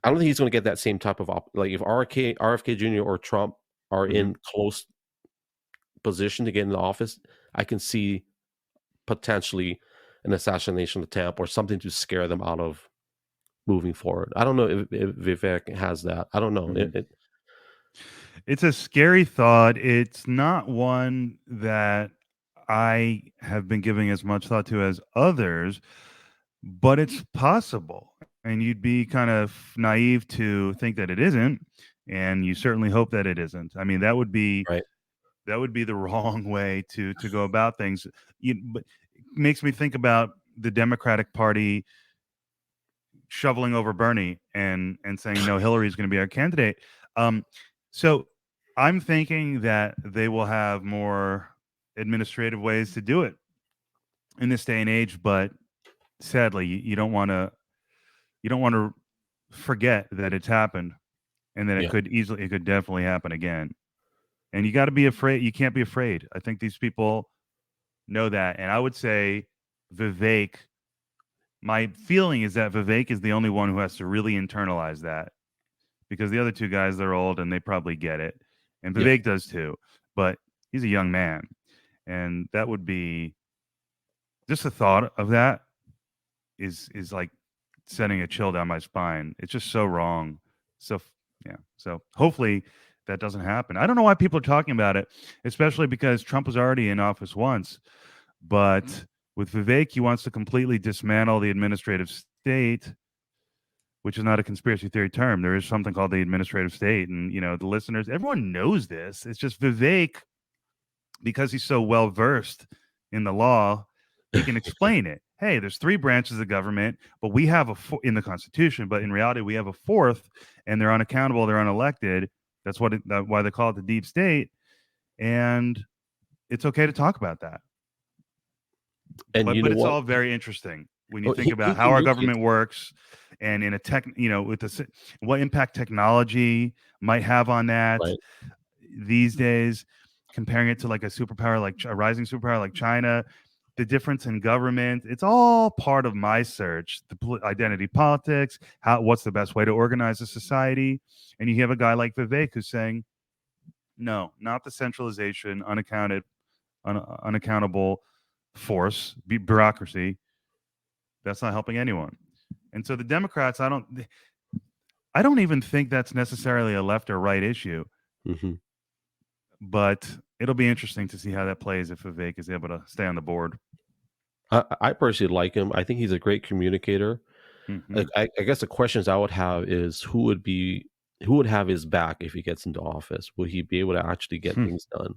don't think he's going to get that same type of if RFK Jr. or Trump are in close position to get in the office, I can see potentially an assassination attempt or something to scare them out of moving forward. I don't know if Vivek has that. I don't know. It's a scary thought. It's not one that I have been giving as much thought to as others, but it's possible. And you'd be kind of naive to think that it isn't, and you certainly hope that it isn't. I mean, that would be right. That would be the wrong way to go about things. But it makes me think about the Democratic Party shoveling over Bernie and saying, no, Hillary's going to be our candidate. So I'm thinking that they will have more administrative ways to do it in this day and age. But sadly, you don't want to forget that it's happened, and that it could definitely happen again. And you got to be afraid. You can't be afraid. I think these people know that. And I would say Vivek, my feeling is that Vivek is the only one who has to really internalize that, because the other two guys, they're old and they probably get it. And Vivek does too, but he's a young man. And that would be just the thought of that is like sending a chill down my spine. It's just so wrong. So, yeah. So hopefully that doesn't happen. I don't know why people are talking about it, especially because Trump was already in office once. But with Vivek, he wants to completely dismantle the administrative state, which is not a conspiracy theory term. There is something called the administrative state. And, the listeners, everyone knows this. It's just Vivek, because he's so well versed in the law, he can explain it. Hey, there's three branches of government, but we have in the Constitution, but in reality, we have a fourth, and they're unaccountable, they're unelected. That's why they call it the deep state. And it's okay to talk about that. And but it's all very interesting when you think about how our government works, and in a what impact technology might have on that these days, comparing it to like a superpower, like a rising superpower like China, the difference in government. It's all part of my search, the identity politics, what's the best way to organize a society. And you have a guy like Vivek who's saying, no, not the centralization, unaccountable force, bureaucracy. That's not helping anyone. And so the Democrats, I don't even think that's necessarily a left or right issue. Mm-hmm. But it'll be interesting to see how that plays if Vivek is able to stay on the board. I personally like him. I think he's a great communicator. Mm-hmm. I guess the questions I would have is who would have his back if he gets into office? Will he be able to actually get things done?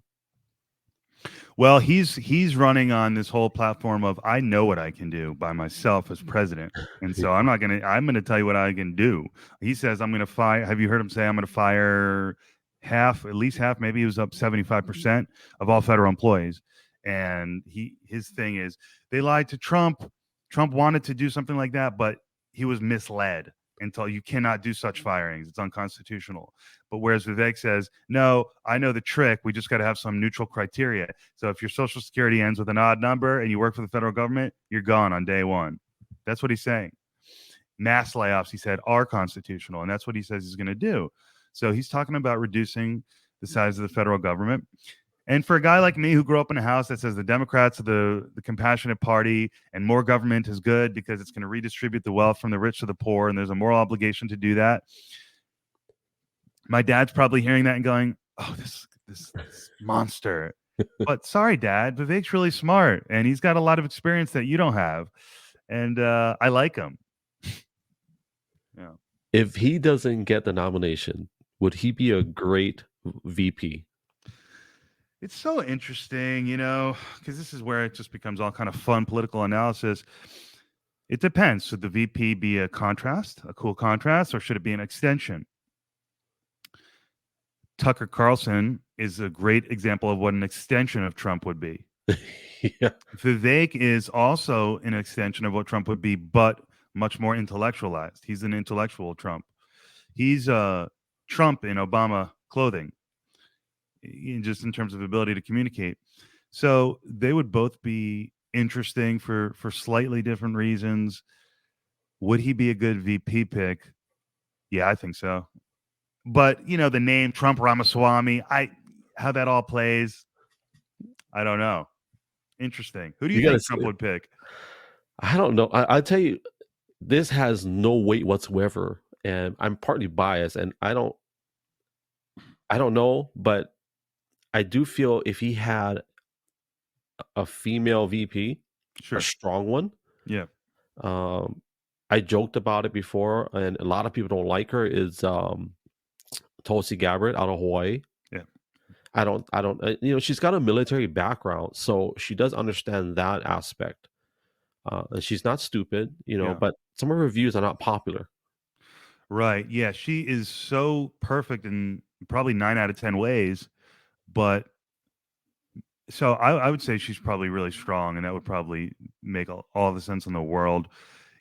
Well, he's running on this whole platform of I know what I can do by myself as president, and so I'm gonna tell you what I can do. He says I'm gonna fire. Have you heard him say I'm gonna fire at least half, maybe he was up 75% of all federal employees? And his thing is they lied to Trump. Trump wanted to do something like that, but he was misled. Until you cannot do such firings, it's unconstitutional. But whereas Vivek says, no, I know the trick. We just got to have some neutral criteria. So if your Social Security ends with an odd number and you work for the federal government, you're gone on day one. That's what he's saying. Mass layoffs, he said, are constitutional, and that's what he says he's going to do. So he's talking about reducing the size of the federal government. And for a guy like me who grew up in a house that says the Democrats are the compassionate party and more government is good because it's going to redistribute the wealth from the rich to the poor, and there's a moral obligation to do that. My dad's probably hearing that and going, oh, this monster. But sorry, Dad, Vivek's really smart, and he's got a lot of experience that you don't have. And I like him. Yeah. If he doesn't get the nomination, would he be a great VP? It's so interesting, because this is where it just becomes all kind of fun political analysis. It depends. Should the VP be a cool contrast, or should it be an extension? Tucker Carlson is a great example of what an extension of Trump would be. Yeah. Vivek is also an extension of what Trump would be, but much more intellectualized. He's an intellectual Trump. He's Trump in Obama clothing, just in terms of ability to communicate. So they would both be interesting for slightly different reasons. Would he be a good VP pick? Yeah, I think so. But, the name Trump Ramaswamy, how that all plays, I don't know. Interesting. Who do you think Trump would pick? I don't know. I'll tell you, this has no weight whatsoever. And I'm partly biased, and I don't know, but I do feel if he had a female VP, sure, a strong one. Yeah. I joked about it before, and a lot of people don't like her, is Tulsi Gabbard out of Hawaii. Yeah. I don't, she's got a military background, so she does understand that aspect. And she's not stupid, but some of her views are not popular. Right. Yeah. She is so perfect in probably 9 out of 10 ways. But so I would say she's probably really strong, and that would probably make all the sense in the world.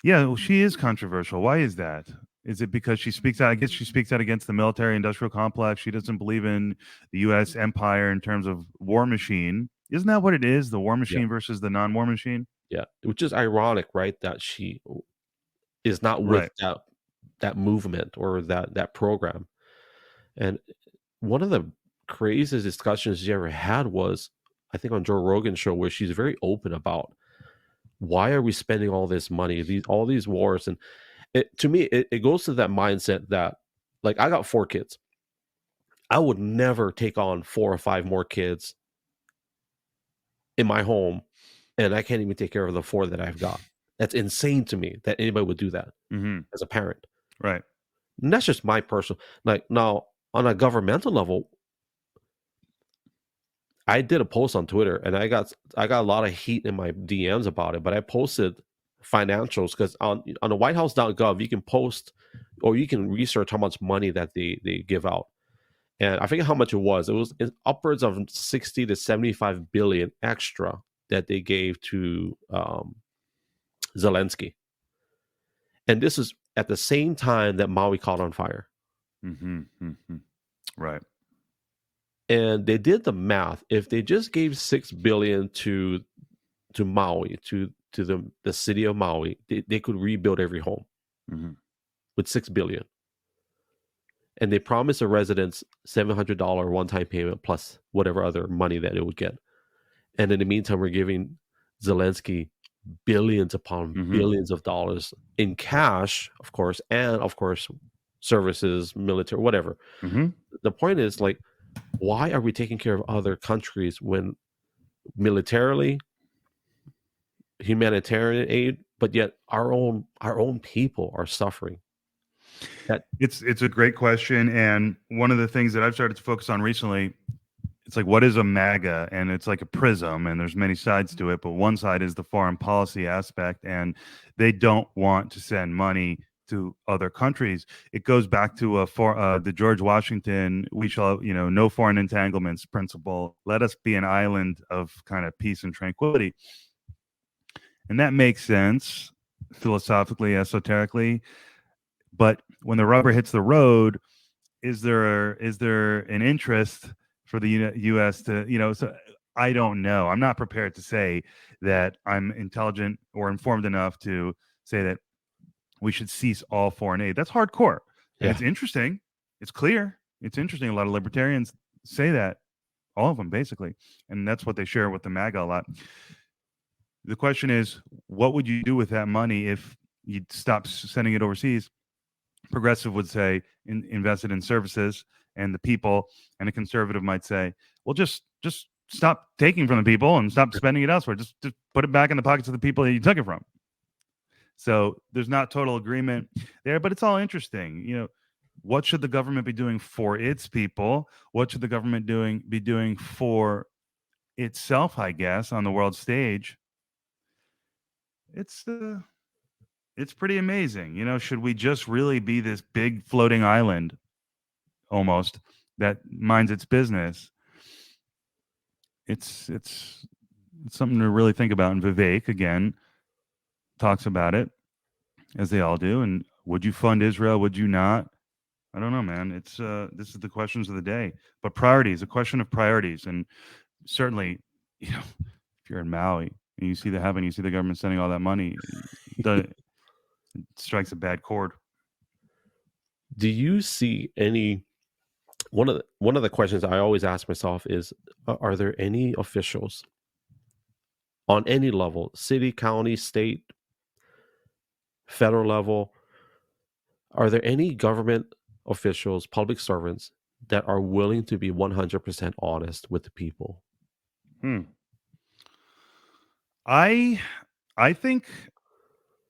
Yeah. Well, she is controversial. Why is that? Is it because she speaks out? I guess she speaks out against the military industrial complex. She doesn't believe in the U.S. empire in terms of war machine. Isn't that what it is? The war machine versus the non-war machine? Yeah. Which is ironic, right? That she is not with that movement or that program. And one of the craziest discussions she ever had was, I think, on Joe Rogan's show, where she's very open about why are we spending all this money, all these wars. And to me, it goes to that mindset that, like, I got 4 kids. I would never take on 4 or 5 more kids in my home, and I can't even take care of the 4 that I've got. That's insane to me that anybody would do that as a parent. Right. And that's just my personal, like, now on a governmental level, I did a post on Twitter and I got a lot of heat in my DMs about it, but I posted financials because on the whitehouse.gov you can post or you can research how much money that they give out. And I forget how much it was. It was upwards of 60 to 75 billion extra that they gave to Zelensky. And this is at the same time that Maui caught on fire. Right. And they did the math. If they just gave 6 billion to Maui, to the city of Maui, they could rebuild every home with 6 billion. And they promised the residents $700 one-time payment plus whatever other money that it would get. And in the meantime, we're giving Zelensky billions upon billions of dollars in cash, of course, and of course, services, military, whatever. The point is, like, why are we taking care of other countries when militarily, humanitarian aid, but yet our own people are suffering? It's a great question, and one of the things that I've started to focus on recently, it's like, what is a MAGA? And it's like a prism, and there's many sides to it, but one side is the foreign policy aspect, and they don't want to send money to other countries. It goes back to the George Washington, we shall, no foreign entanglements principle. Let us be an island of kind of peace and tranquility. And that makes sense philosophically, esoterically. But when the rubber hits the road, is there an interest for the U.S. to, so I don't know. I'm not prepared to say that I'm intelligent or informed enough to say that we should cease all foreign aid. That's hardcore. And it's interesting. It's clear. It's interesting. A lot of libertarians say that, all of them basically. And that's what they share with the MAGA a lot. The question is, what would you do with that money if you stop sending it overseas? Progressive would say invest it in services and the people, and a conservative might say, well, just stop taking from the people and stop spending it elsewhere. Just put it back in the pockets of the people that you took it from. So there's not total agreement there, but it's all interesting. What should the government be doing for its people? What should the government be doing for itself, I guess, on the world stage? It's pretty amazing. Should we just really be this big floating island almost that minds its business? It's something to really think about. And Vivek, again, talks about it, as they all do. And would you fund Israel? Would you not? I don't know, man. It's this is the questions of the day. But priorities, a question of priorities. And certainly, if you're in Maui and you see you see the government sending all that money, it strikes a bad chord. Do you see any? One of the questions I always ask myself is, are there any officials on any level, city, county, state, federal level, are there any government officials, public servants that are willing to be 100% honest with the people? I think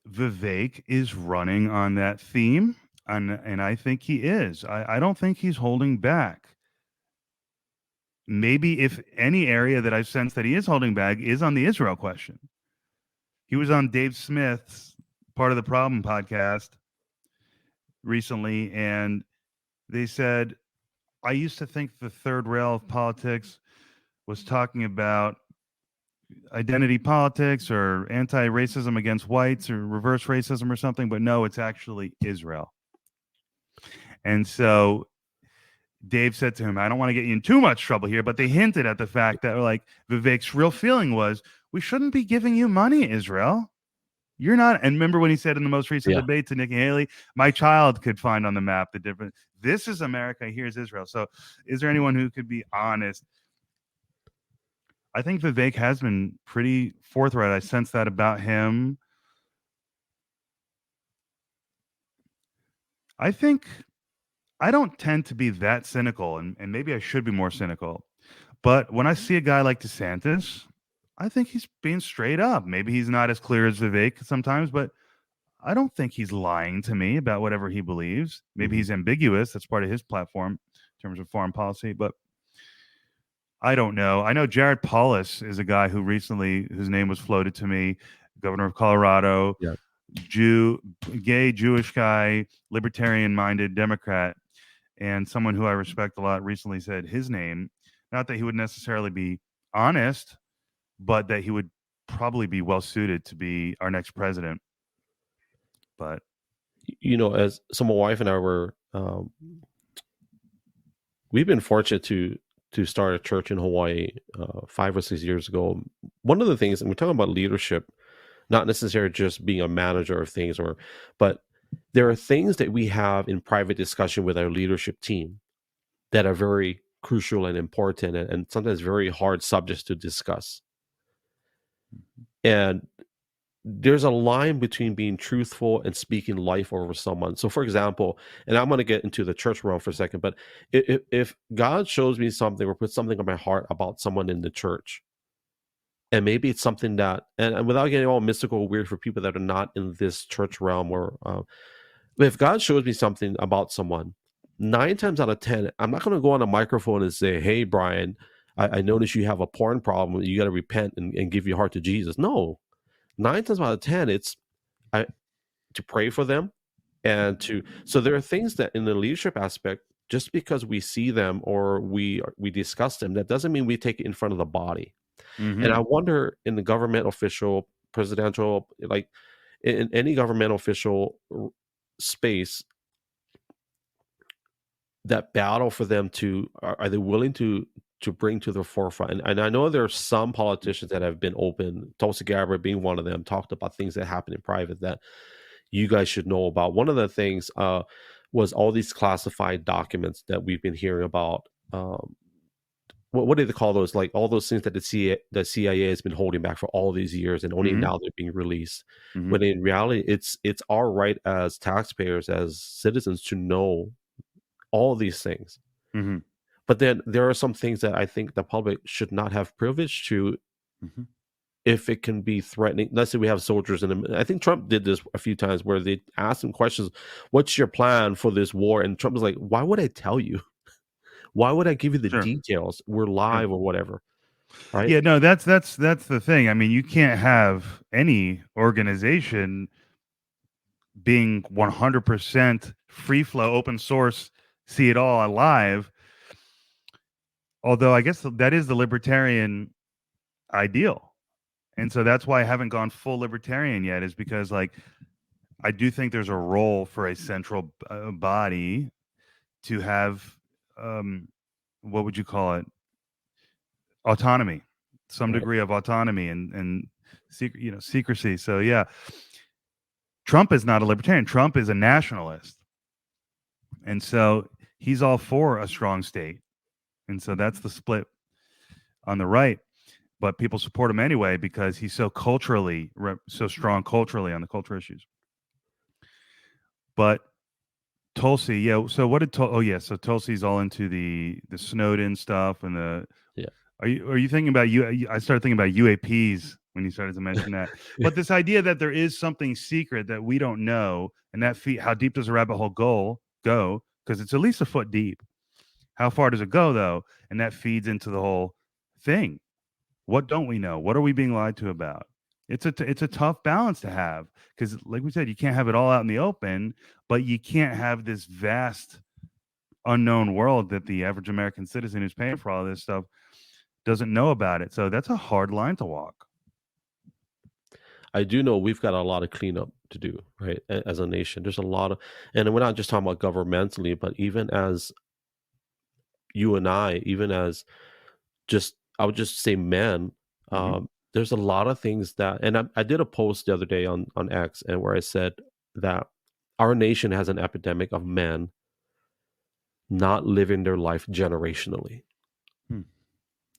Vivek is running on that theme, and I think he is. I don't think he's holding back. Maybe if any area that I've sensed that he is holding back is on the Israel question. He was on Dave Smith's Part of the Problem podcast recently, and they said, I used to think the third rail of politics was talking about identity politics or anti-racism against whites or reverse racism or something, but no, it's actually Israel. And so Dave said to him, I don't want to get you in too much trouble here, but they hinted at the fact that, like, Vivek's real feeling was, we shouldn't be giving you money, Israel. You're not. And remember when he said in the most recent debate to Nikki Haley, my child could find on the map the difference. This is America. Here's Israel. So is there anyone who could be honest? I think Vivek has been pretty forthright. I sense that about him. I think I don't tend to be that cynical, and maybe I should be more cynical. But when I see a guy like DeSantis, I think he's being straight up. Maybe he's not as clear as Vivek sometimes, but I don't think he's lying to me about whatever he believes. Maybe Mhm. he's ambiguous. That's part of his platform in terms of foreign policy, but I don't know. I know Jared Paulus is a guy who recently, whose name was floated to me, governor of Colorado, Yeah. Jew, gay Jewish guy, libertarian-minded Democrat, and someone who I respect a lot recently said his name. Not that he would necessarily be honest, but that he would probably be well suited to be our next president. But As so my wife and I were, we've been fortunate to start a church in Hawaii 5 or 6 years ago. One of the things, and we're talking about leadership, not necessarily just being a manager of things, but there are things that we have in private discussion with our leadership team that are very crucial and important, and sometimes very hard subjects to discuss. And there's a line between being truthful and speaking life over someone. So, for example, and I'm going to get into the church realm for a second, but if God shows me something or puts something on my heart about someone in the church, and maybe it's something that, and without getting all mystical or weird for people that are not in this church realm, or if God shows me something about someone, 9 times out of 10, I'm not going to go on a microphone and say, "Hey, Brian, I notice you have a porn problem. You got to repent and give your heart to Jesus." No, 9 times out of 10, it's I, to pray for them, and to so there are things that in the leadership aspect, just because we see them or we discuss them, that doesn't mean we take it in front of the body. And I mm-hmm, wonder, in the government official, presidential, like in any government official space, that battle for them to are they willing to bring to the forefront? And I know there are some politicians that have been open, Tulsi Gabbard being one of them, talked about things that happen in private that you guys should know about. One of the things was all these classified documents that we've been hearing about. What do they call those? Like all those things that the CIA has been holding back for all these years, and only mm-hmm, now they're being released. mm-hmm, When in reality, it's our right as taxpayers, as citizens, to know all these things. mm-hmm, But then there are some things that I think the public should not have privilege to, mm-hmm. if it can be threatening. Let's say we have soldiers in them. I think Trump did this a few times where they asked him questions, "What's your plan for this war?" And Trump was like, "Why would I tell you? Why would I give you the Sure, details? We're sure. live or whatever." Right? Yeah, no, that's the thing. I mean, you can't have any organization being 100% free flow, open source, see it all alive. Although I guess that is the libertarian ideal. And so that's why I haven't gone full libertarian yet, is because like I do think there's a role for a central body to have what would you call it? Autonomy, some Right. degree of autonomy and secrecy. So yeah, Trump is not a libertarian. Trump is a nationalist. And so he's all for a strong state. And so that's the split on the right. But people support him anyway because he's so culturally, so strong culturally on the culture issues. But Tulsi, yeah. So what did oh yeah? So Tulsi's all into the Snowden stuff and the. Yeah. Are you thinking about you? I started thinking about UAPs when you started to mention that. But this idea that there is something secret that we don't know, and that how deep does a rabbit hole go? Because it's at least a foot deep. How far does it go though? And that feeds into the whole thing. What don't we know? What are we being lied to about? It's a tough balance to have because, like we said, you can't have it all out in the open, but you can't have this vast unknown world that the average American citizen who's paying for all this stuff doesn't know about it. So that's a hard line to walk. I do know we've got a lot of cleanup to do, right? As a nation, there's a lot of, and we're not just talking about governmentally, but even as you and I, even as just, I would just say men, Mm-hmm. there's a lot of things that, and I did a post the other day on X, and where I said that our nation has an epidemic of men not living their life generationally, Hmm.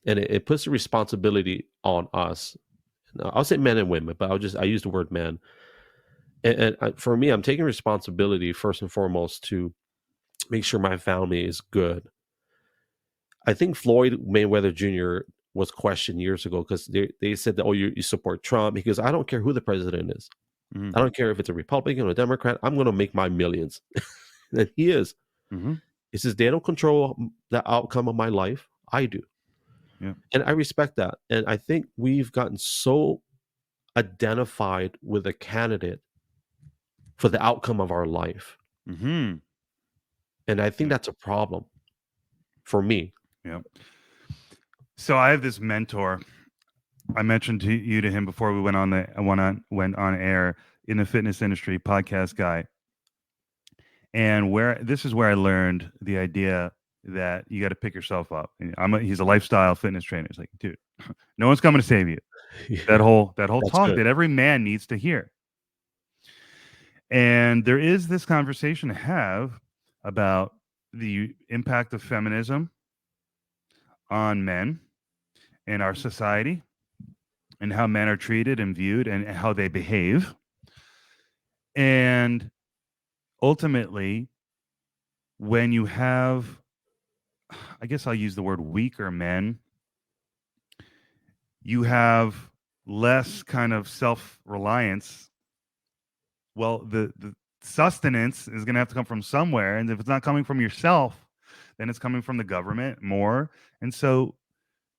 and it puts the responsibility on us. I'll say men and women, but I use the word men. And for me, I'm taking responsibility first and foremost to make sure my family is good. I think Floyd Mayweather Jr. was questioned years ago because they said that, oh, you support Trump. Because I don't care who the president is. Mhm. I don't care if it's a Republican or a Democrat. I'm going to make my millions. And he is. Mhm. He says they don't control the outcome of my life. I do. Yeah. And I respect that. And I think we've gotten so identified with a candidate for the outcome of our life. Mhm. And I think Yeah. that's a problem for me. Yeah. So I have this mentor. I mentioned to him before we went on air, in the fitness industry, podcast guy. And this is where I learned the idea that you got to pick yourself up. And he's a lifestyle fitness trainer. He's like, dude, no one's coming to save you. Yeah, That whole that's talk good. that every man needs to hear. And there is this conversation to have about the impact of feminism on men in our society, and how men are treated and viewed, and how they behave. And ultimately, when you have, I guess I'll use the word weaker men, you have less kind of self-reliance. Well, the sustenance is going to have to come from somewhere. And if it's not coming from yourself, then it's coming from the government more. And so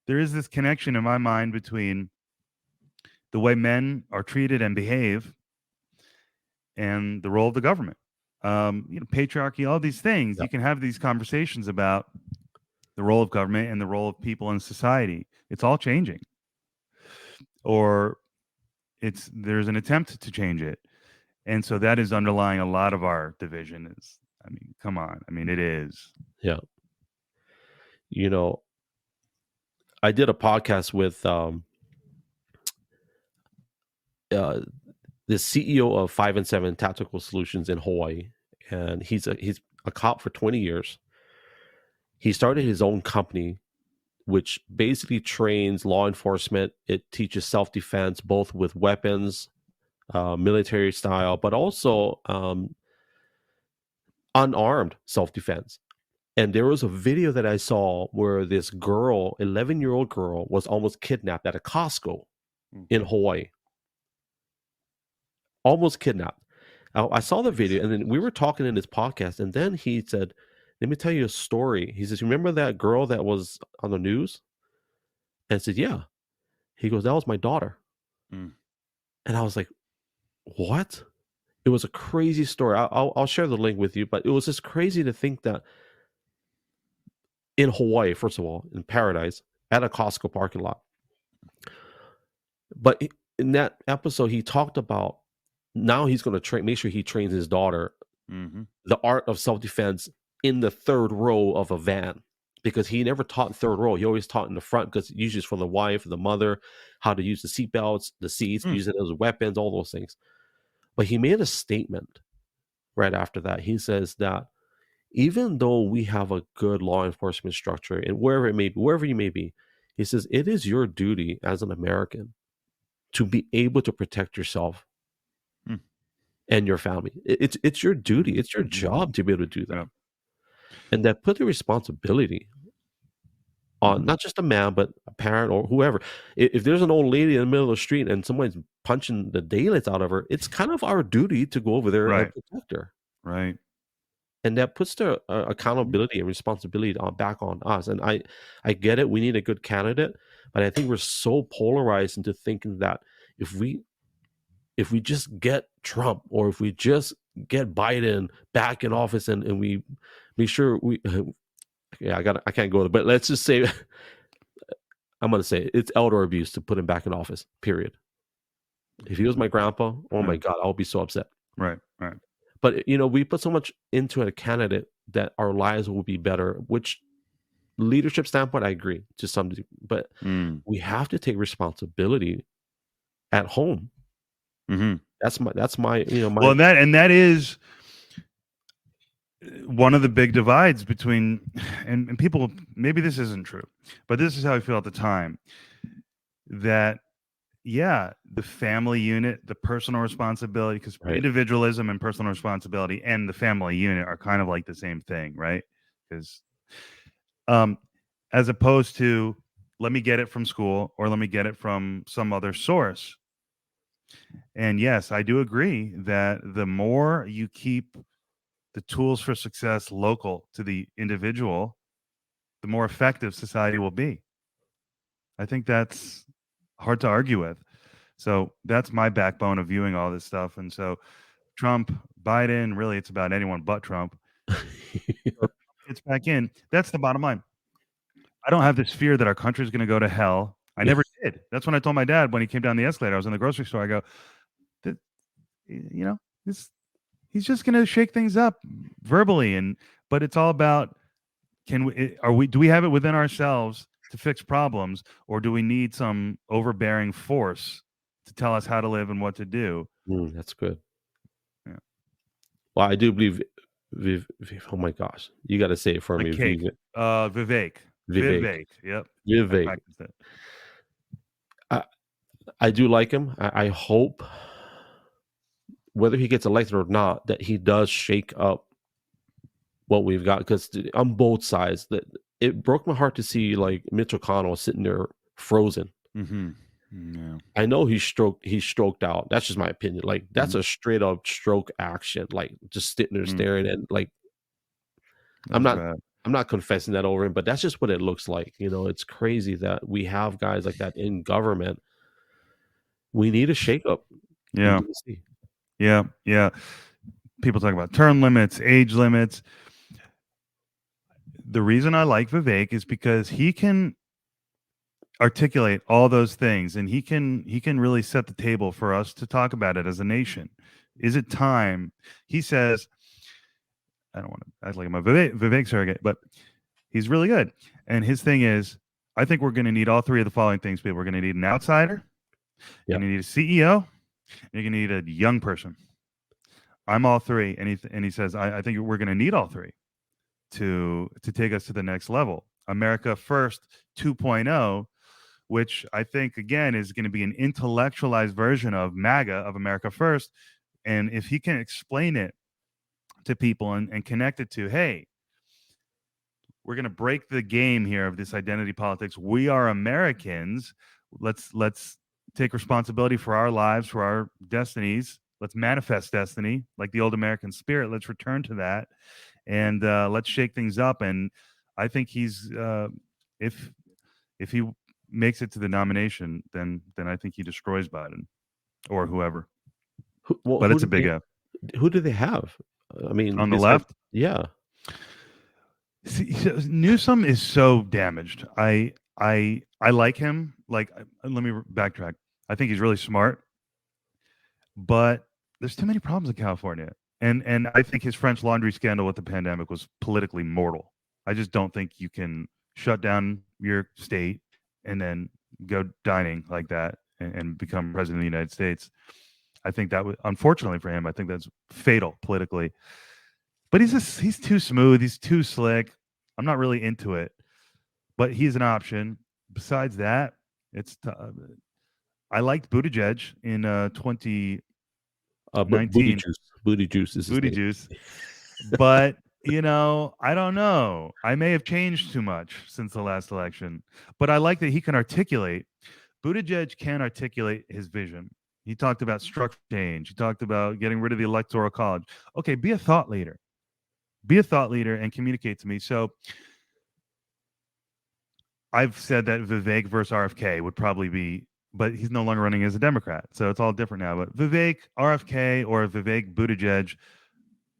there is this connection in my mind between the way men are treated and behave and the role of the government. Patriarchy, all these things. Yeah. You can have these conversations about the role of government and the role of people in society. It's all changing, or there's an attempt to change it, and so that is underlying a lot of our division. Come on, it is. Yeah. I did a podcast with the CEO of 5 and 7 Tactical Solutions in Hawaii, and he's a cop for 20 years. He started his own company, which basically trains law enforcement. It teaches self-defense, both with weapons, military style, but also unarmed self-defense. And there was a video that I saw where this girl, 11-year-old girl, was almost kidnapped at a Costco in Hawaii. Almost kidnapped. I saw the video, and then we were talking in this podcast, and then he said, let me tell you a story. He says, remember that girl that was on the news? And I said, yeah. He goes, that was my daughter. Mm. And I was like, what? It was a crazy story. I'll share the link with you, but it was just crazy to think that in Hawaii, first of all, in paradise, at a Costco parking lot. But in that episode, he talked about now he's going to make sure he trains his daughter the art of self-defense in the third row of a van, because he never taught third row. He always taught in the front, because usually it's for the wife, the mother, how to use the seatbelts, the seats, use it as weapons, all those things. But he made a statement right after that. He says that even though we have a good law enforcement structure, and wherever you may be, he says it is your duty as an American to be able to protect yourself and your family. It's your duty. It's your job to be able to do that. Yeah. And that put the responsibility on not just a man, but a parent or whoever. If there's an old lady in the middle of the street and someone's punching the daylights out of her, it's kind of our duty to go over there and protect her. Right. And that puts the accountability and responsibility back on us. And I get it. We need a good candidate, but I think we're so polarized into thinking that if we just get Trump, or if we just get Biden back in office, and we make sure I can't go there, but let's just say I'm going to say it's elder abuse to put him back in office, period. If he was my grandpa, oh my God, I'll be so upset. Right. But, we put so much into a candidate that our lives will be better, which leadership standpoint, I agree to some degree, but we have to take responsibility at home. That's my well, and that is one of the big divides between, and people, maybe this isn't true, but this is how I feel at the time, that yeah, the family unit, the personal responsibility, because Right. individualism and personal responsibility and the family unit are kind of like the same thing, right? Because um, as opposed to let me get it from school or let me get it from some other source. And yes, I do agree that the more you keep the tools for success local to the individual, the more effective society will be. I think that's hard to argue with. So that's my backbone of viewing all this stuff. And so Trump, Biden, really, it's about anyone but Trump. So it's back in. That's the bottom line. I don't have this fear that our country is going to go to hell. I never did. That's when I told my dad when he came down the escalator. I was in the grocery store. I go, you know, this he's just going to shake things up verbally, but it's all about do we have it within ourselves to fix problems, or do we need some overbearing force to tell us how to live and what to do? That's good. Yeah. Well, I do believe oh my gosh, you got to say it for Like me. cake. Vivek. Vivek. Yep. I Vivek. practiced it. I do like him. I hope, whether he gets elected or not, that he does shake up what we've got, because on both sides, that it broke my heart to see like Mitch McConnell sitting there frozen. Mm-hmm. Yeah. I know he's stroked out. That's just my opinion. Like that's a straight up stroke action. Like just sitting there staring, and like I'm not confessing that over him, but that's just what it looks like. It's crazy that we have guys like that in government. We need a shakeup in Yeah. DC. Yeah. Yeah. People talk about term limits, age limits. The reason I like Vivek is because he can articulate all those things, and he can really set the table for us to talk about it as a nation. Is it time? He says, I don't want to act like I'm a Vivek surrogate, but he's really good. And his thing is, I think we're going to need all three of the following things, people. We're going to need an outsider, you're going to need a CEO, and you're going to need a young person. I'm all three. And he says, I think we're going to need all three to take us to the next level. America First 2.0, which I think, again, is going to be an intellectualized version of MAGA, of America First. And if he can explain it to people and connect it to, hey, we're going to break the game here of this identity politics. We are Americans. Let's take responsibility for our lives, for our destinies. Let's manifest destiny like the old American spirit. Let's return to that, and let's shake things up. And I think he's if he makes it to the nomination, then I think he destroys Biden or whoever. But it's a big F. Who do they have? I mean, on the left, yeah. See, Newsom is so damaged. I like him. Like, let me backtrack. I think he's really smart, but there's too many problems in California. And I think his French laundry scandal with the pandemic was politically mortal. I just don't think you can shut down your state and then go dining like that and become president of the United States. I think that was, unfortunately for him, I think that's fatal politically. But he's too smooth. He's too slick. I'm not really into it, but he's an option. Besides that, I liked Buttigieg in 2019. Booty juice is Booty juice. But I don't know. I may have changed too much since the last election, but I like that he can articulate. Buttigieg can articulate his vision. He talked about structure change. He talked about getting rid of the electoral college. Okay, be a thought leader. Be a thought leader and communicate to me. So I've said that Vivek versus RFK would probably be, but he's no longer running as a Democrat. So it's all different now. But Vivek, RFK, or Vivek Buttigieg,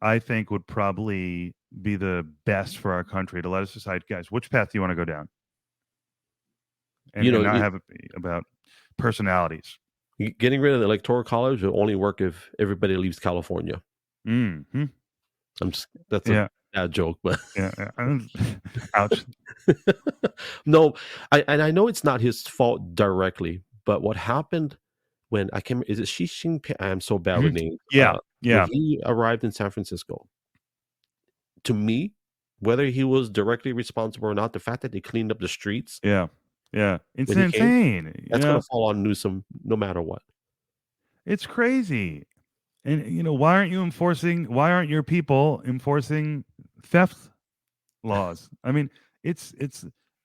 I think would probably be the best for our country to let us decide, guys, which path do you want to go down? And, not have it be about personalities. Getting rid of the electoral college will only work if everybody leaves California. Mm-hmm. That's a bad joke, but ouch. No, I know it's not his fault directly, but what happened when is it Xi Jinping? I'm so bad with names. Yeah. When he arrived in San Francisco, to me, whether he was directly responsible or not, the fact that they cleaned up the streets, Yeah, it's when he came. insane. That's going to fall on Newsom no matter what. It's crazy. And why aren't you enforcing? Why aren't your people enforcing theft laws? I mean, it's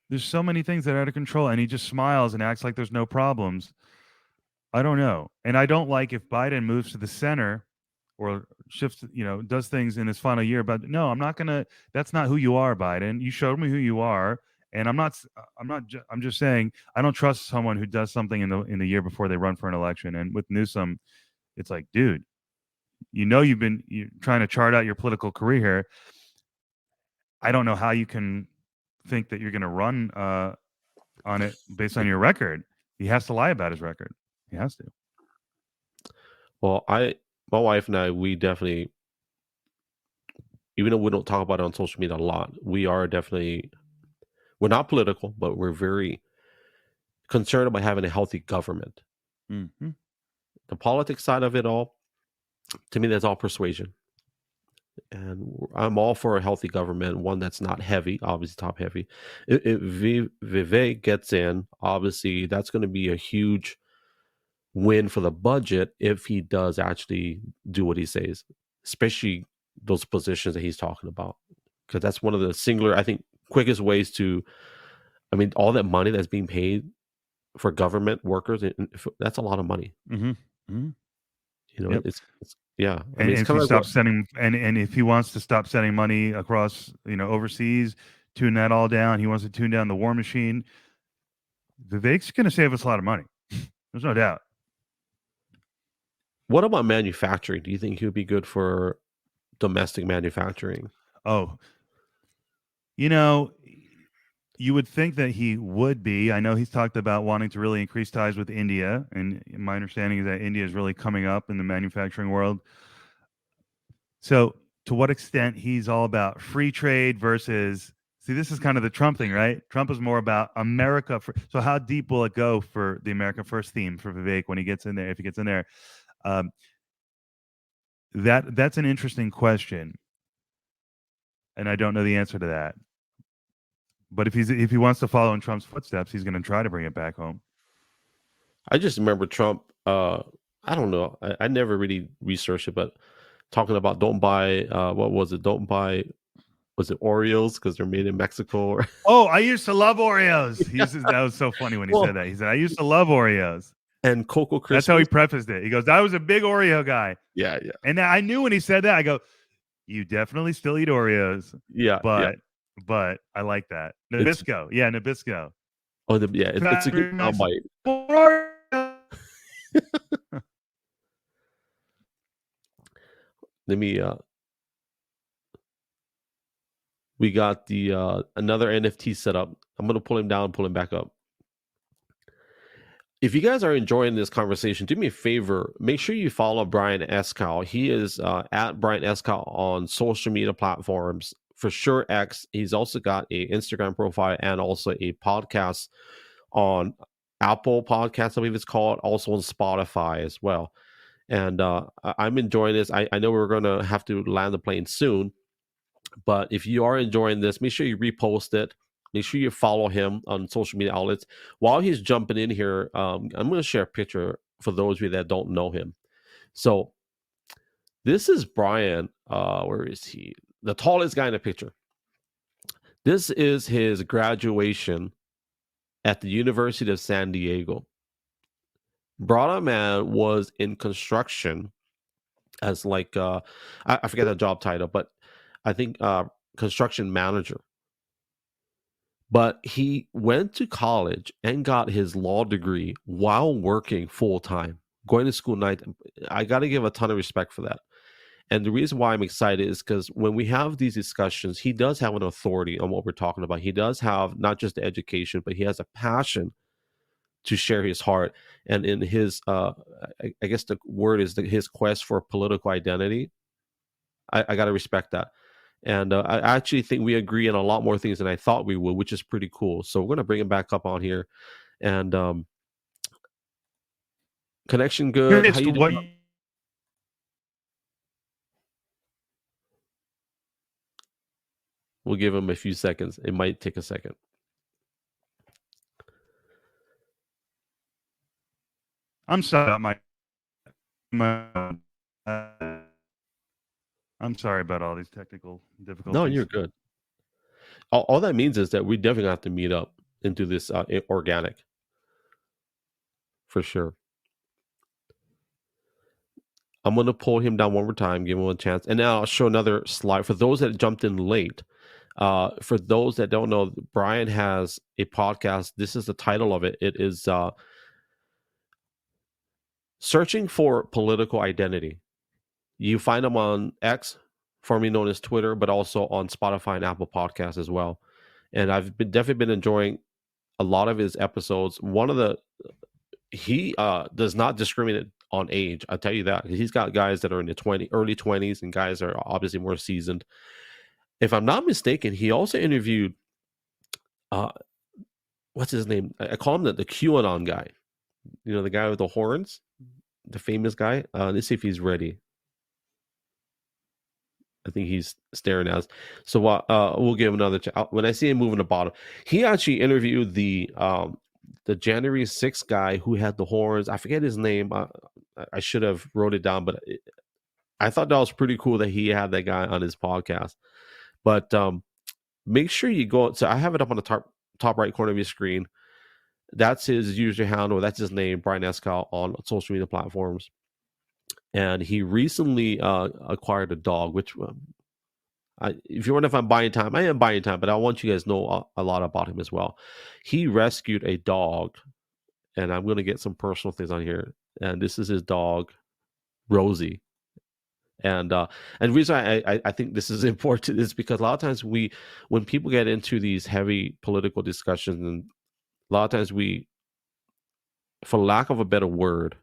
there's so many things that are out of control, and he just smiles and acts like there's no problems. I don't know, and I don't like if Biden moves to the center or shifts, does things in his final year. But no, I'm not gonna. That's not who you are, Biden. You showed me who you are, and I'm not. I'm just saying I don't trust someone who does something in the year before they run for an election. And with Newsom, it's like, dude, you're trying to chart out your political career here. I don't know how you can think that you're going to run on it based on your record. He has to lie about his record. He has to. Well, my wife and I, we definitely, even though we don't talk about it on social media a lot, we're not political, but we're very concerned about having a healthy government. Mm-hmm. The politics side of it all, to me, that's all persuasion. And I'm all for a healthy government, one that's not heavy, obviously top heavy. If Vivek gets in, obviously that's going to be a huge win for the budget if he does actually do what he says, especially those positions that he's talking about, because that's one of the singular, I think, quickest ways to. I mean, all that money that's being paid for government workers, that's a lot of money. Mm-hmm. Mm-hmm. Yep. It's yeah. I And mean, it's if kind he of like stops sending, and if he wants to stop sending money across, overseas, tune that all down. He wants to tune down the war machine. Vivek's going to save us a lot of money. There's no doubt. What about manufacturing? Do you think he would be good for domestic manufacturing? Oh, you would think that he would be. I know he's talked about wanting to really increase ties with India, and my understanding is that India is really coming up in the manufacturing world. So, to what extent he's all about free trade versus, see, this is kind of the Trump thing, right? Trump is more about America. So, how deep will it go for the America First theme for Vivek when he gets in there? If he gets in there, um, that's an interesting question, and I don't know the answer to that. But if he wants to follow in Trump's footsteps, he's going to try to bring it back home. I just remember Trump. I don't know. I never really researched it, but talking about don't buy. What was it? Don't buy. Was it Oreos because they're made in Mexico? Oh, I used to love Oreos. That was so funny when he said that. He said, "I used to love Oreos." And Cocoa Krispies. That's how he prefaced it. He goes, "I was a big Oreo guy." Yeah. And I knew when he said that, I go, "You definitely still eat Oreos." Yeah. But I like that. Nabisco. Nabisco. Oh, it's a good soundbite. Let me we got the another NFT set up. I'm gonna pull him down, pull him back up. If you guys are enjoying this conversation, do me a favor. Make sure you follow Brian Eskow. He is at Brian Eskow on social media platforms. For sure, X. He's also got a Instagram profile and also a podcast on Apple Podcasts, I believe it's called, also on Spotify as well. And I'm enjoying this. I know we're going to have to land the plane soon, but if you are enjoying this, make sure you repost it. Make sure you follow him on social media outlets. While he's jumping in here, I'm going to share a picture for those of you that don't know him. So this is Brian. Where is he? The tallest guy in the picture. This is his graduation at the University of San Diego. Brother man was in construction as like I forget the job title, but I think construction manager. But he went to college and got his law degree while working full time, going to school night. I got to give a ton of respect for that. And the reason why I'm excited is because when we have these discussions, he does have an authority on what we're talking about. He does have not just the education, but he has a passion to share his heart. And in his, I guess the word is his quest for political identity. I got to respect that. And I actually think we agree on a lot more things than I thought we would, which is pretty cool. So we're going to bring him back up on here. And connection good. How you doing? We'll give him a few seconds. It might take a second. I'm sorry about my I'm sorry about all these technical No, you're difficulties. good. All that means is that we definitely have to meet up and do this organic for sure. I'm going to pull him down one more time, give him a chance. And now I'll show another slide. For those that jumped in late, for those that don't know, Brian has a podcast. This is the title of it. It is Searching for Political Identity. You find him on X, formerly known as Twitter, but also on Spotify and Apple Podcasts as well. And I've definitely been enjoying a lot of his episodes. He does not discriminate on age. I'll tell you that. He's got guys that are in the early 20s and guys that are obviously more seasoned. If I'm not mistaken, he also interviewed what's his name? I call him the QAnon guy. You know, the guy with the horns, the famous guy. Let's see if he's ready. I think he's staring at us. So we'll give him another. When I see him moving the bottom, he actually interviewed the January 6th guy who had the horns. I forget his name. I should have wrote it down, but I thought that was pretty cool that he had that guy on his podcast. But make sure you go. So I have it up on the top right corner of your screen. That's his user handle. That's his name, Brian Eskow, on social media platforms. And he recently acquired a dog, which if you wonder if I'm buying time, I am buying time, but I want you guys to know a lot about him as well. He rescued a dog, and I'm going to get some personal things on here. And this is his dog, Rosie. And the reason I think this is important is because a lot of times when people get into these heavy political discussions, and a lot of times for lack of a better word,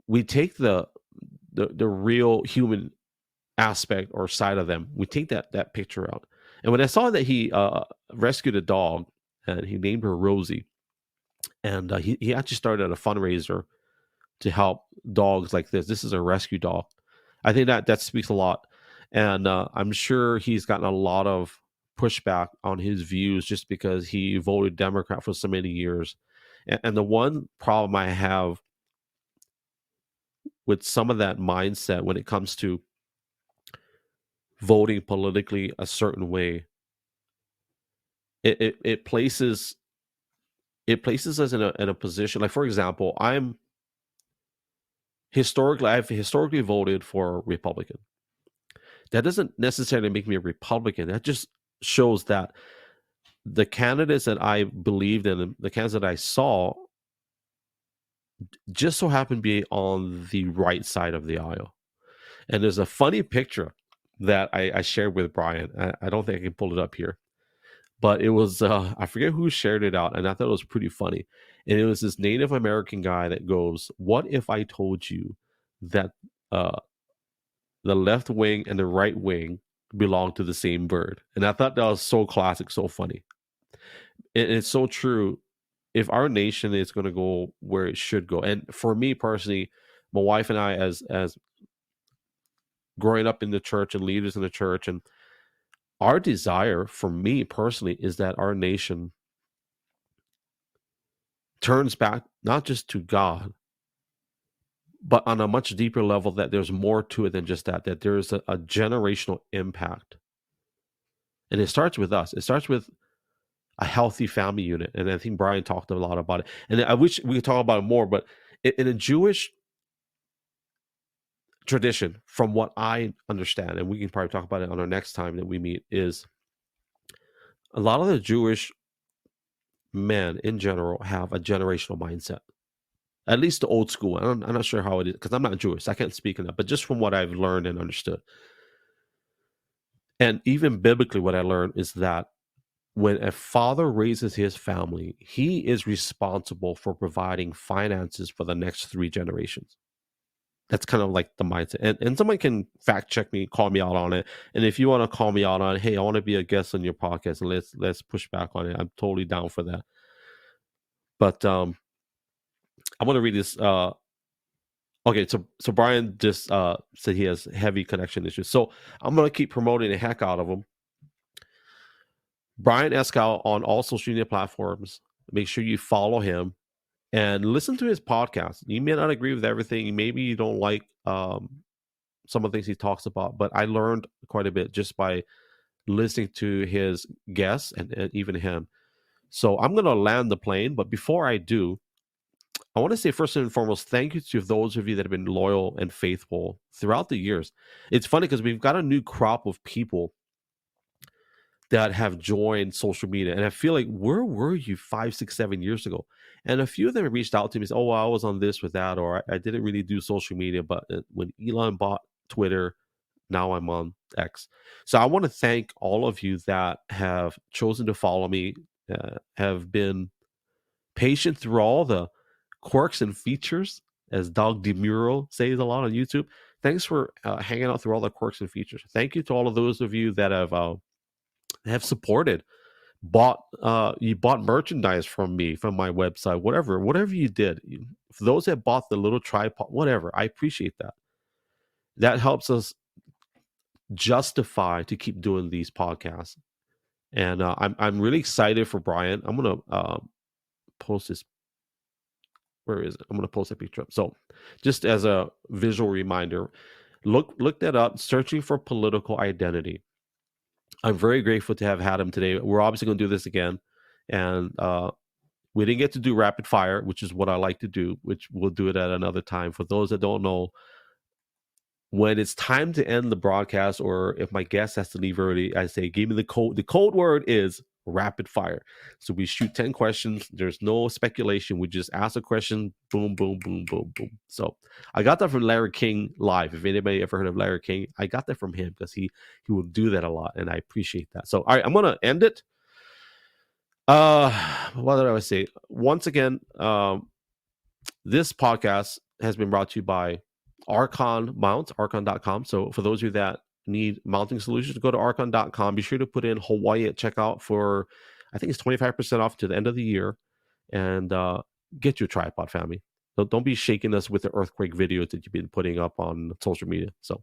we take the real human aspect or side of them. We take that picture out. And when I saw that he rescued a dog and he named her Rosie, and he actually started a fundraiser to help dogs like this. This is a rescue dog. I think that speaks a lot. And I'm sure he's gotten a lot of pushback on his views just because he voted Democrat for so many years. And the one problem I have with some of that mindset when it comes to voting politically a certain way, it places us in a position. Like, for example, I've historically voted for Republican. That doesn't necessarily make me a Republican. That just shows that the candidates that I believed in, the candidates that I saw, just so happened to be on the right side of the aisle. And there's a funny picture that I shared with Brian. I don't think I can pull it up here, but it was I forget who shared it out, and I thought it was pretty funny. And it was this Native American guy that goes, "What if I told you that the left wing and the right wing belong to the same bird?" And I thought that was so classic, so funny. And it's so true. If our nation is going to go where it should go, and for me personally, my wife and I, as growing up in the church and leaders in the church, and our desire, for me personally, is that our nation turns back not just to God, but on a much deeper level, that there's more to it than just that there's a generational impact. And it starts with us. It starts with a healthy family unit. And I think Brian talked a lot about it. And I wish we could talk about it more, but in a Jewish tradition, from what I understand, and we can probably talk about it on our next time that we meet, is a lot of the Jewish men in general have a generational mindset. At least the old school. I'm not sure how it is because I'm not Jewish. So I can't speak on that. But just from what I've learned and understood. And even biblically, what I learned is that when a father raises his family, he is responsible for providing finances for the next 3 generations. That's kind of like the mindset. And someone can fact check me, call me out on it. And if you want to call me out on it, hey, I want to be a guest on your podcast, and let's push back on it. I'm totally down for that. But I want to read this. Okay, so Brian just said he has heavy connection issues. So I'm going to keep promoting the heck out of him. Brian Eskow on all social media platforms. make sure you follow him and listen to his podcast. You may not agree with everything. Maybe you don't like some of the things he talks about, but I learned quite a bit just by listening to his guests and even him. So I'm going to land the plane. But before I do, I want to say first and foremost, thank you to those of you that have been loyal and faithful throughout the years. It's funny because we've got a new crop of people that have joined social media. And I feel like, where were you 5, 6, 7 years ago? And a few of them reached out to me and said, oh, well, I was on this with that, or I didn't really do social media. But when Elon bought Twitter, now I'm on X. So I want to thank all of you that have chosen to follow me, have been patient through all the quirks and features, as Doug DeMuro says a lot on YouTube. Thanks for hanging out through all the quirks and features. Thank you to all of those of you that have supported, you bought merchandise from me, from my website, whatever you did. For those that bought the little tripod, whatever, I appreciate that. That helps us justify to keep doing these podcasts. And I'm really excited for Brian. I'm gonna post this. Where is it? I'm gonna post a picture up. So just as a visual reminder, look that up. Searching for political identity. I'm very grateful to have had him today. We're obviously going to do this again. And we didn't get to do rapid fire, which is what I like to do, which we'll do it at another time. For those that don't know, when it's time to end the broadcast, or if my guest has to leave early, I say, give me the code. The code word is rapid fire. So we shoot 10 questions. There's no speculation. We just ask a question. Boom, boom, boom, boom, boom. So I got that from Larry King live. If anybody ever heard of Larry King, I got that from him because he will do that a lot, and I appreciate that. So all right, I'm gonna end it. What did I say? Once again, this podcast has been brought to you by Archon Mount, archon.com. So for those of you that need mounting solutions, go to archon.com. Be sure to put in Hawaii at checkout for, I think it's 25% off to the end of the year, and get your tripod, family. So don't be shaking us with the earthquake videos that you've been putting up on social media. So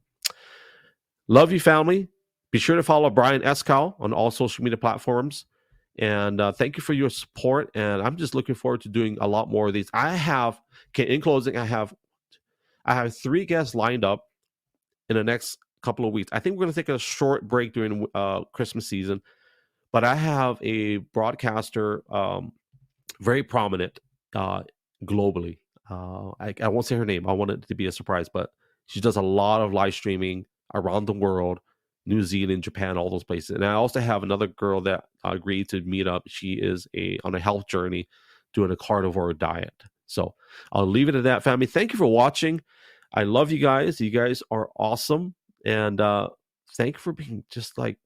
love you, family. Be sure to follow Brian Eskow on all social media platforms. And thank you for your support. And I'm just looking forward to doing a lot more of these. In closing, I have 3 guests lined up in the next couple of weeks. I think we're going to take a short break during Christmas season, but I have a broadcaster, very prominent globally. I won't say her name. I want it to be a surprise, but she does a lot of live streaming around the world, New Zealand, Japan, all those places. And I also have another girl that agreed to meet up. She is on a health journey, doing a carnivore diet. So I'll leave it at that, family. Thank you for watching. I love you guys. You guys are awesome. And thank you for being just like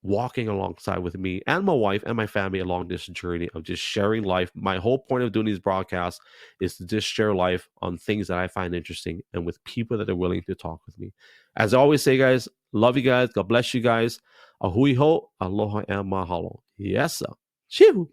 walking alongside with me and my wife and my family along this journey of just sharing life. My whole point of doing these broadcasts is to just share life on things that I find interesting and with people that are willing to talk with me. As I always say, guys, love you guys. God bless you guys. Ahui ho, aloha and mahalo. Yes, sir. Chihu.